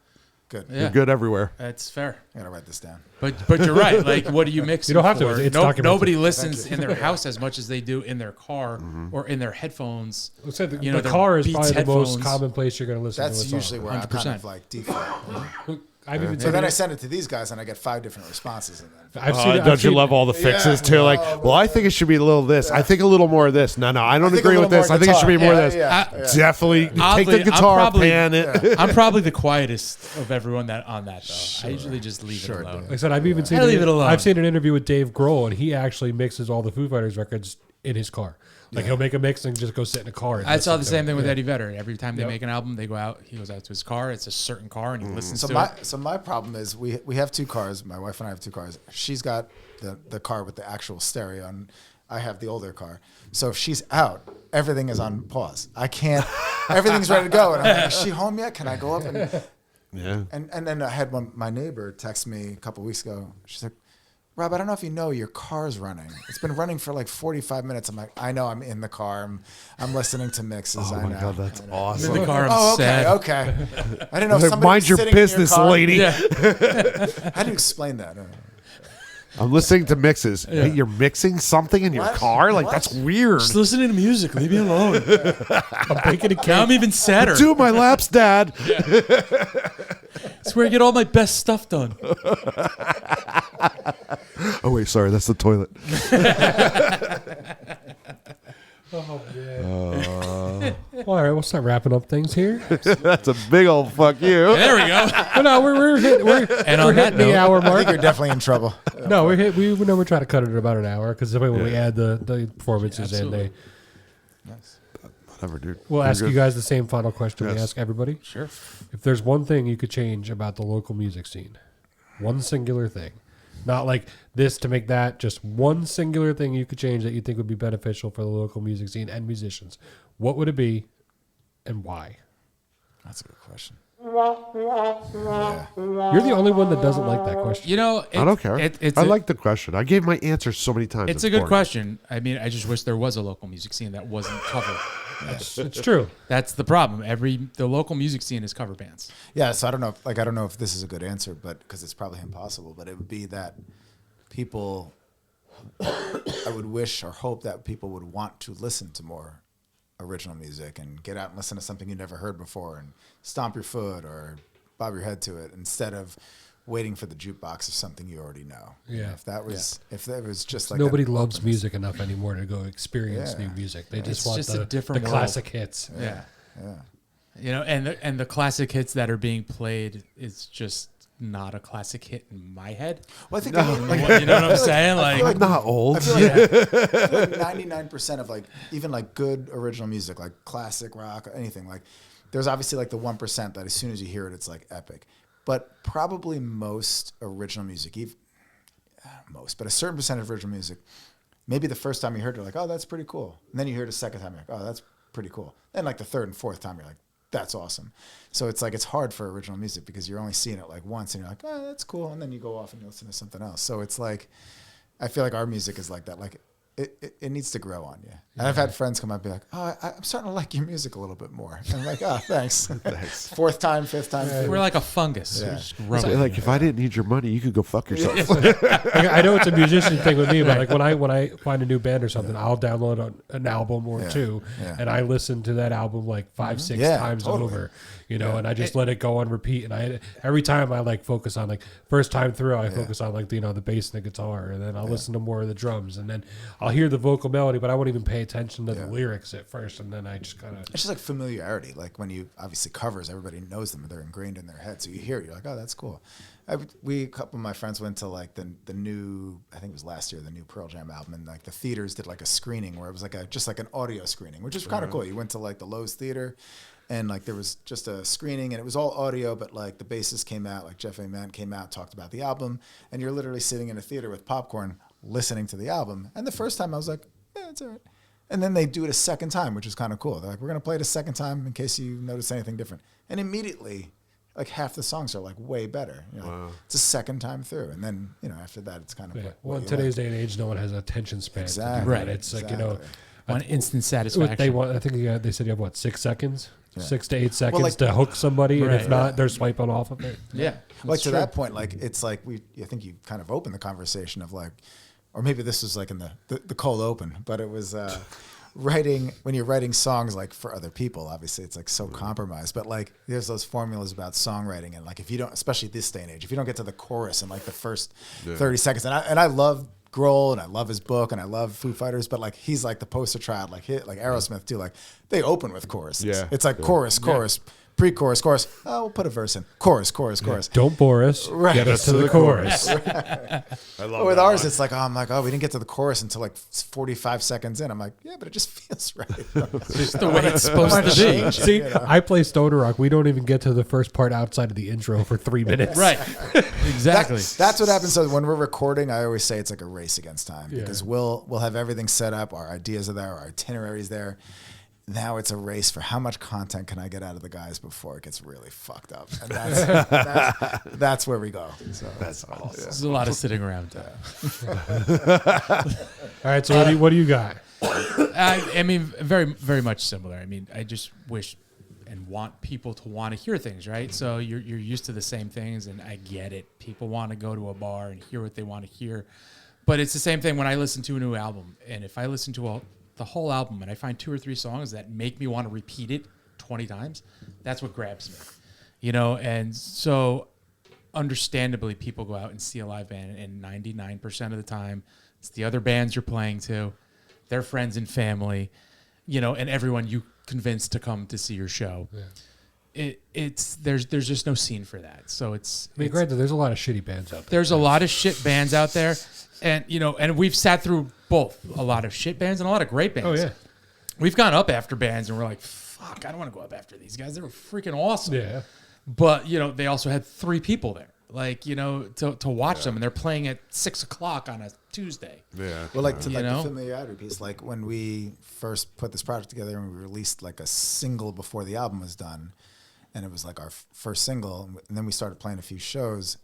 good. Yeah. You're good everywhere. That's fair. I gotta write this down. But you're right. Like, what do you mix? You don't have to. for? It's documented. Nobody listens in their house as much as they do in their car or in their headphones. Let's say the, You know, the their car is Beats probably the most headphones. common place you're going to listen to a That's song. usually where I kind 100%. of like default. I've even So seen then I it. send it to these guys, and I get 5 different responses. And then I've seen it. Don't I've you seen- love all the fixes Yeah, too? Like, no, well, I think it should be a little this. I think a little more of this. No, I don't think a agree with little this. more I think it should be guitar. more Yeah, of this. yeah. Definitely take Oddly, the I'm guitar, probably- pan it. I'm probably the quietest of everyone on that though. I usually just leave it alone. Like I said, I've even seen. I leave it alone. I've seen an interview with Dave Grohl, and he actually mixes all the Foo Fighters records in his car. Like he'll make a mix and just go sit in a car. And I saw listen the to same it. thing with Yeah. Eddie Vedder. Every time they Yep. make an album, they go out. He goes out to his car. It's a certain car, and he listens to it. So my problem is we have 2 cars. My wife and I have 2 cars. She's got the car with the actual stereo, and I have the older car. So if she's out, everything is on pause. I can't. Everything's ready to go, and I'm like, is she home yet? Can I go up and Yeah. and then I had my neighbor text me a couple weeks ago. She's like, Rob, I don't know if you know your car's running. It's been running for like 45 minutes. I'm like, I know, I'm in the car. I'm listening to mixes. Oh I my know. god, that's I'm in awesome. the car. I'm Oh, okay, sad. okay. I didn't know if somebody Mind was your sitting in business, car. lady. Yeah. How do you explain that? I'm listening to mixes. Wait, you're mixing something in your What? car? Like What? that's weird. Just listening to music. Leave me alone. I'm baking a cake. Now I'm even sadder. Do my laps, Dad. It's where I get all my best stuff done. Oh wait, sorry, that's the toilet. Oh, man. Well, all right, we'll start wrapping up things here. That's a big old fuck you. There we go. But no, we're hitting And on that the note, hour I think mark. you're definitely in trouble. No, we know we're trying to cut it at about an hour because when we add the performances in, Absolutely. Whatever, dude. we'll We're ask good. you guys the same final question we Yes. ask everybody. Sure. If there's one thing you could change about the local music scene, one singular thing, not like this to make that, just one singular thing you could change that you think would be beneficial for the local music scene and musicians, what would it be and why? That's a good question. You're the only one that doesn't like that question. You know, I don't care. I like the question. I gave my answer so many times. It's a good boring. question. I mean, I just wish there was a local music scene that wasn't covered. It's true. That's the problem. The local music scene is cover bands. Yeah, so I don't know. I don't know if this is a good answer, but because it's probably impossible. But it would be that people. I would wish or hope that people would want to listen to more original music and get out and listen to something you never heard before and stomp your foot or bob your head to it instead of waiting for the jukebox of something you already know. Yeah. If that was just like Nobody that loves openness. music enough anymore to go experience Yeah. new music. They just It's want just a the different world. classic hits. Yeah. Yeah. You know, and the classic hits that are being played is just not a classic hit in my head. Well, I think You know what I'm saying? I feel I'm not old. I feel like 99% of like even like good original music, like classic rock or anything, like there's obviously like the 1% that as soon as you hear it, it's like epic. But probably most original music, but a certain percentage of original music, maybe the first time you heard it, you're like, oh, that's pretty cool. And then you hear it a second time, you're like, oh, that's pretty cool. Then like the third and fourth time, you're like, that's awesome. So it's like it's hard for original music because you're only seeing it like once and you're like, oh, that's cool. And then you go off and you listen to something else. So it's like, I feel like our music is like that. Like it needs to grow on you. And I've had friends come up and be like, oh, I'm starting to like your music a little bit more. And I'm like, oh, thanks. Fourth time, fifth time. We're like a fungus. Yeah. We just grow So, it. like, if I didn't need your money, you could go fuck yourself. I know it's a musician thing with me, but like when I find a new band or something, I'll download an album or two, and I listen to that album like 5-6 times over, you know, and I just let it go on repeat. And every time I like focus on like first time through, I focus on like the bass and the guitar, and then I'll listen to more of the drums, and then I'll hear the vocal melody, but I won't even pay attention to the lyrics at first, and then I just kind of. It's just like familiarity. Like when you obviously covers, everybody knows them; they're ingrained in their head. So you hear it, you're like, "Oh, that's cool." A couple of my friends went to like the new, I think it was last year, the new Pearl Jam album, and like the theaters did like a screening where it was like just like an audio screening, which is kind of cool. You went to like the Lowe's Theater, and like there was just a screening, and it was all audio, but like the bassist came out, like Jeff Ament came out, talked about the album, and you're literally sitting in a theater with popcorn, listening to the album. And the first time I was like, "Yeah, it's all right." And then they do it a second time, which is kind of cool. They're like, we're going to play it a second time in case you notice anything different. And immediately, like half the songs are like way better. You know, like, it's a second time through. And then, after that, it's kind of Well, in today's day and age, no one has attention span. Exactly. Right. It's like, One instant what satisfaction. they want. I think they said you have 6 seconds, 6 to 8 seconds like- to hook somebody, and if Right. not, they're swiping off of it. Yeah. like to that point, like it's like I think you kind of opened the conversation of like, or maybe this was like in the cold open, but it was writing, when you're writing songs like for other people, obviously it's like so compromised, but like there's those formulas about songwriting, and like if you don't, especially this day and age, if you don't get to the chorus in like the first 30 seconds, and I love Grohl and I love his book and I love Foo Fighters, but like he's like the poster child, like Aerosmith too, like they open with choruses. Yeah. It's like chorus, pre-chorus, chorus. Oh, we'll put a verse in. Chorus. Don't bore us. Right. Get us to the chorus. I love But with that ours, line. it's like, we didn't get to the chorus until like 45 seconds in. I'm like, yeah, but it just feels right. Just the way it's supposed to be. Change it, See, I play stoner rock. We don't even get to the first part outside of the intro for 3 minutes. Right. Exactly. That's what happens. So when we're recording, I always say it's like a race against time because we'll have everything set up. Our ideas are there. Our itinerary's there. Now it's a race for how much content can I get out of the guys before it gets really fucked up. And that's where we go. So That's awesome. There's a lot of sitting around. All right. So what do you got? I mean, very, very much similar. I mean, I just wish and want people to want to hear things, right? So you're used to the same things, and I get it. People want to go to a bar and hear what they want to hear. But it's the same thing when I listen to a new album. And if I listen to the whole album and I find 2 or 3 songs that make me want to repeat it 20 times, that's what grabs me. And so understandably people go out and see a live band, and 99% of the time it's the other bands you're playing to, their friends and family, and everyone you convinced to come to see your show. Yeah. There's just no scene for that. So Granted, there's a lot of shitty bands out there. There's a lot of shit bands out there, and and we've sat through both a lot of shit bands and a lot of great bands. Oh yeah. We've gone up after bands and we're like, fuck, I don't want to go up after these guys. They were freaking awesome. Yeah. But they also had 3 people there, like to watch them, and they're playing at 6:00 on a Tuesday. Yeah. Well, like the familiarity piece, like when we first put this project together and we released like a single before the album was done, and it was like our first single. And then we started playing a few shows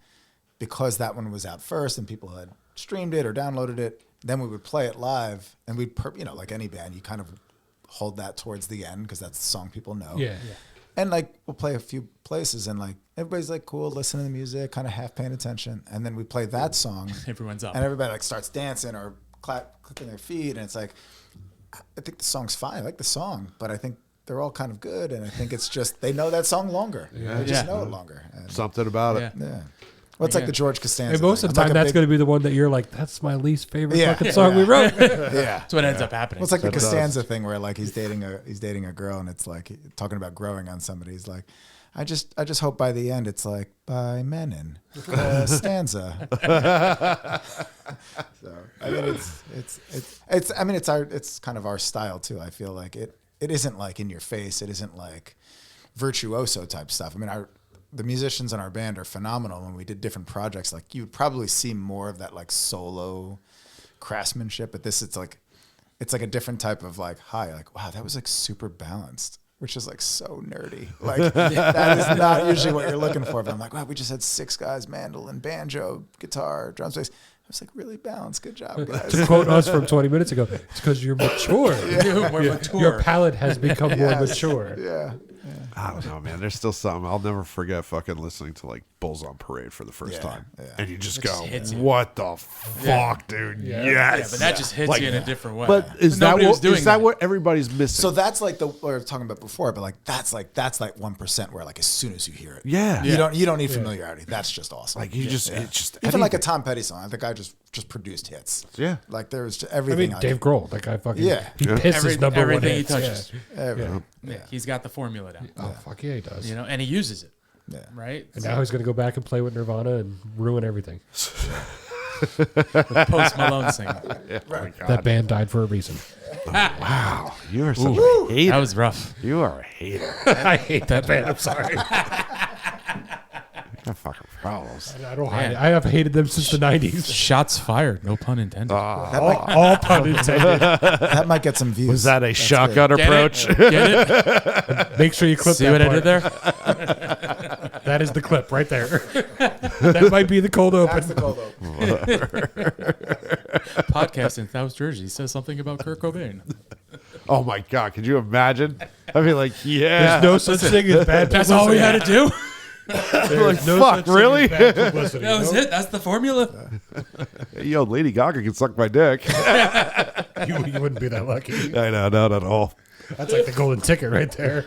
because that one was out first and people had streamed it or downloaded it. Then we would play it live, and we'd, like any band, you kind of hold that towards the end because that's the song people know. Yeah. And like we'll play a few places, and like everybody's like cool, listening to the music, kind of half paying attention. And then we play that song, Everyone's up. and everybody like starts dancing or clicking their feet, and it's like, I think the song's fine. I like the song, but I think they're all kind of good, and I think it's just they know that song longer. They just know it longer. And, Something about it. yeah. Well, it's like the George Costanza. And most of the thing. time, I'm that's like going to be the one that you're like, that's my least favorite Yeah. fucking song we wrote. yeah. That's what ends up happening. Well, it's like the That does. Costanza thing where like he's dating a girl, and it's like talking about growing on somebody. He's like, I just hope by the end it's like by Menon Costanza. So I mean it's kind of our style too. I feel like it isn't like in your face. It isn't like virtuoso type stuff. I mean the musicians in our band are phenomenal. When we did different projects, like you would probably see more of that like solo craftsmanship, but this it's like a different type of like high, like wow, that was like super balanced, which is like so nerdy. Like that is not usually what you're looking for. But I'm like, wow, we just had 6 guys, mandolin, banjo, guitar, drums, bass. I was like, really balanced. Good job, guys. To quote us from 20 minutes ago, it's because you're mature. We're mature. Your palate has become more mature. Yeah. I don't know, man. There's still something. I'll never forget fucking listening to like Bulls on Parade for the first Yeah, time. yeah. And you just It go, just hits you. what the fuck, dude? Yeah. Yes. Yeah, but that just hits Like, you in a different way. But is that Nobody was what doing is that what everybody's missing? So that's like what we were talking about before, but like that's like 1% where like as soon as you hear it, yeah. you don't need familiarity. That's just awesome. Like you just it's just even like a anything. Tom Petty song. The guy just produced hits. Yeah. Like there's just I everything. mean, Dave Grohl, that guy fucking, Yeah. he pisses number one everything he hits. touches. everything. Yeah, he's got the formula down. Oh, fuck yeah, he does. You know, and he uses it. Yeah. Right? And now he's going to go back and play with Nirvana and ruin everything. Post Malone singing. That band died for a reason. Wow. You are such a hater. That was rough. You are a hater. I hate that band. I'm sorry. You got fucking problems. I don't hide it. I have hated them since the 90s. Shots fired. No pun intended. All pun intended. That might get some views. Was that a That's shotgun good. Get approach? it? Get it? Make sure you clip See that what I part. did there? That is the clip right there. That might be the cold open. That's the cold open. Podcast in South Jersey says something about Kurt Cobain. Oh my god, could you imagine? I'd be like, yeah. There's no such thing as bad publicity. That's all we had to do? There's no fuck, such thing really? as bad publicity. That was Nope. it? That's the formula? Yo, Lady Gaga can suck my dick. You wouldn't be that lucky. I know, not at all. That's like the golden ticket right there.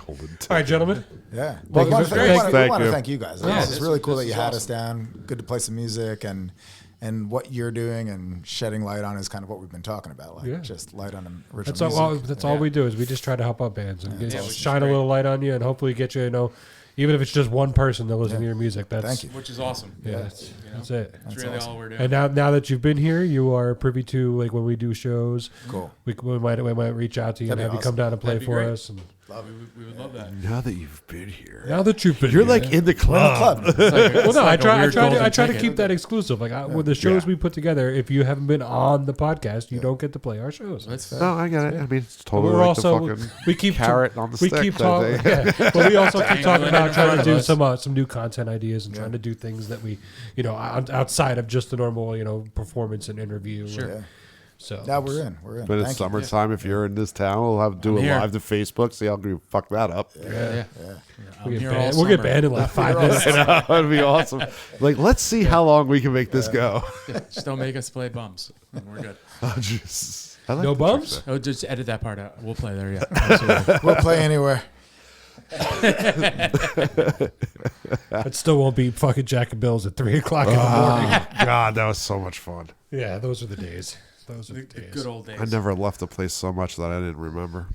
Golden All right, gentlemen. Yeah. Thank you. we Thank want to you. thank you guys. Yeah, This is this really was- cool that this you was had us down. Good to play some music and what you're doing and shedding light on is kind of what we've been talking about. Like Yeah. just light on original That's music. all. That's all we do is we just try to help out bands and Yeah, which is shine a great. little light on you and hopefully get you. You know, even if it's just one person that listens to your music. That's Thank you. Which is awesome. Yeah, that's it. That's really all we're doing. And now that you've been here, you are privy to like when we do shows. Cool. We might reach out to you and That'd have be you come down and play That'd be for great. us. And we would love that. Now that you've been here, now that you've been, you're here, like in the club. It's like, Well, no, I try golden to ticket. keep that exclusive. Like with the shows Yeah. we put together, if you haven't been on the podcast, you don't get to play our shows. That's No, I get it. I mean, it's totally We're like also the fucking we keep carrot on the we stick. keep that talking, they- yeah. But we also keep talking Dangling about in trying front to of do us. some new content ideas and trying to do things that we, outside of just the normal, performance and interview. Sure. Yeah. So Now we're in. We're in. But it's Thank you. summertime. If you're in this town, we'll have to do I'm it here. live to Facebook. See how we fuck that up. Yeah. we'll get here banned, all we'll get summer. banned in like 5 minutes. That'd be awesome. Like, let's see how long we can make this go. Just don't make us play bums. And we're good. Oh, Jesus. I like No the bumps? trick Oh, just edit that part out. We'll play there, yeah. Absolutely. We'll play anywhere. It still won't beat fucking Jack and Bill's at 3 o'clock in the morning. there. God, that was so much fun. Yeah, those are the days. Those are the The days. good old days. I never left the place so much that I didn't remember.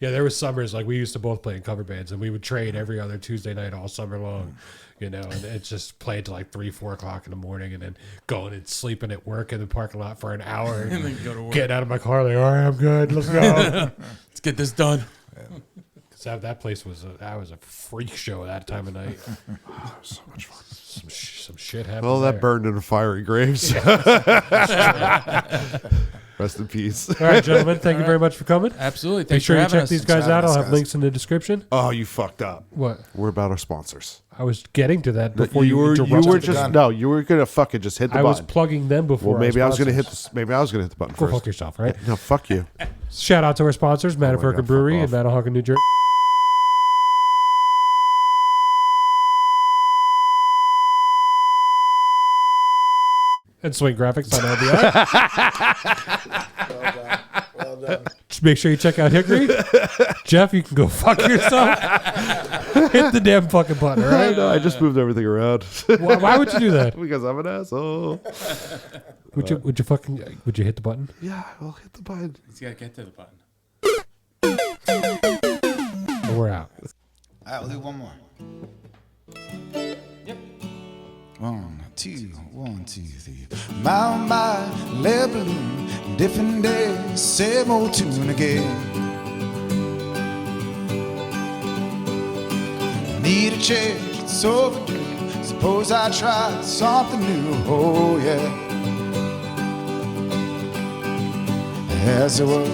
Yeah, there was summers like we used to both play in cover bands, and we would trade every other Tuesday night all summer long, and it's just played to like 3-4 o'clock in the morning, and then going and sleeping at work in the parking lot for an hour, And then go to work. getting out of my car like, all right, I'm good, let's go. Let's get this done. Because that place was a freak show that time of night. So much fun. Some shit happened. Well, that there. burned in fiery graves. Rest in peace. All right, gentlemen. Thank you very much for coming. Absolutely. Make Thanks sure for you having check us. these guys for out. having I'll us, have guys. links in the description. Oh, you fucked up. What? We're about our sponsors. I was getting to that before you were interrupted. just no. You were gonna fucking just hit the I was button. plugging them before. Well, maybe I was gonna hit sponsors. maybe I was gonna hit the button Go first. fuck yourself, right? No, fuck you. Shout out to our sponsors, my Manafurka God, Brewery in fuck Manahawkin, New Jersey. And Swing Graphics on LBI. Well done. Just make sure you check out Hickory. Jeff, you can go fuck yourself. Hit the damn fucking button, all right? No, I just moved everything around Why would you do that? because I'm an asshole. Would you hit the button? Yeah, I'll hit the button. He's got to get to the button. Or we're out. All right, we'll do one more. Yep. 1, 2, 1, 2, 3. My balloon, different day, same old tune again. Need a change, it's overdue. Suppose I try something new. Oh yeah. As it were.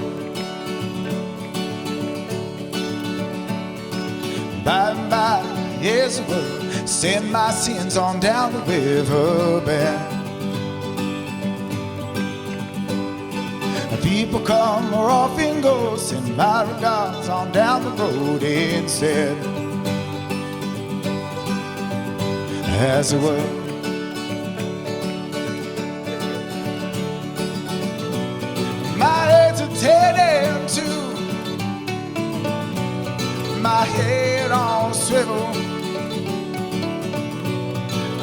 Bye, yes it were. Send my sins on down the riverbed. People come or often go. Send my regards on down the road instead. As it were. My head's a tending to my head on a swivel.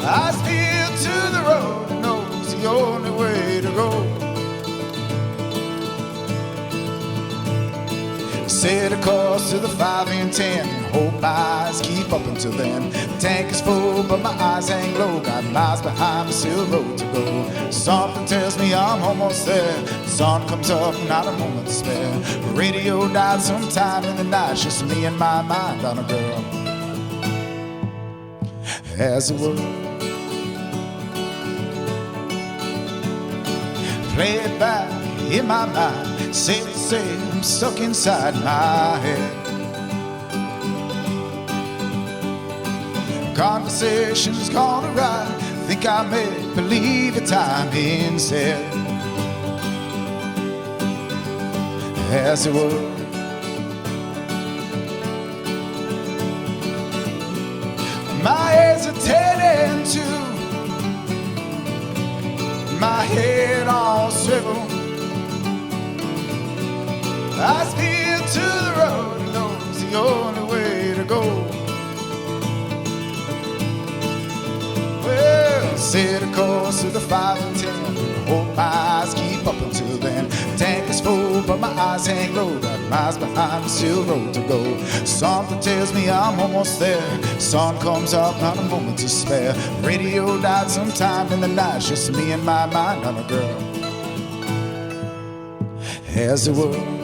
I steer to the road, knows the only way to go. Set a course to the 5 and 10. Hope my eyes keep up until then. The tank is full, but my eyes hang low. Got miles behind me, still road to go. Something tells me I'm almost there. Sun comes up, not a moment to spare. The radio died sometime in the night. Just me and my mind on a girl. As it were. Play it back in my mind. Say I'm stuck inside my head. Conversation's gone awry. Think I may believe a time instead. As it were. My head's a tending to my head on swivel. I steer to the road and knows the only way to go. Well, set a course to the 5 and 10. Hope my eyes keep up until then. Tank is full, but my eyes hang low. Got miles behind, still road to go. Something tells me I'm almost there. Sun comes up, not a moment to spare. Radio died sometime in the night. Just me and my mind on a girl. As it were.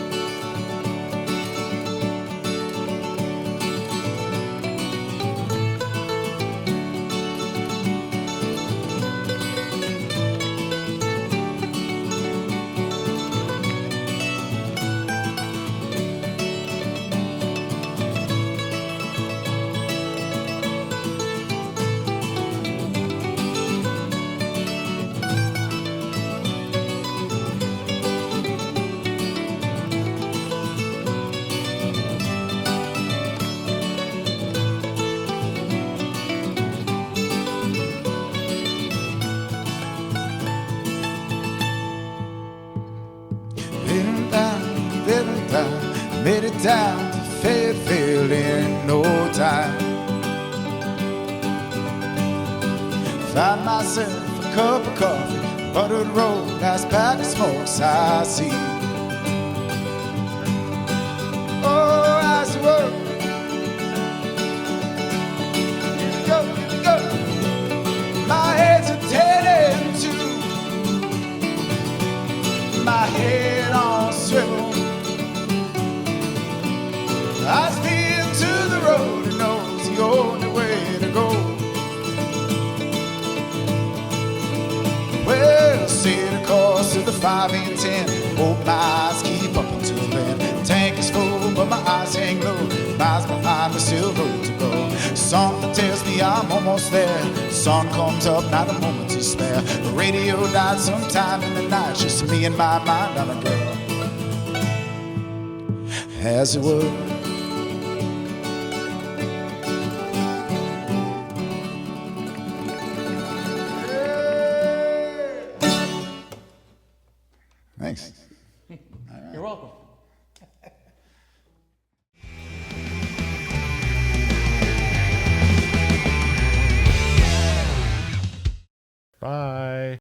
Made it down to Fayetteville in no time. Found myself a cup of coffee, buttered roll, nice pack of smokes I see. Oh, as it were. Here we go, here we go. My head's a tending to my head on swivel. I steer to the road and knows the only way to go. Well, set a course to the 5 and 10. Hope my eyes keep up until then. Tank is full, but my eyes hang low. Miles behind the still road to go. Something tells me I'm almost there. Sun comes up, not a moment to spare. The radio died sometime in the night. Just me and my mind on a girl. As it were. Thanks. You're welcome.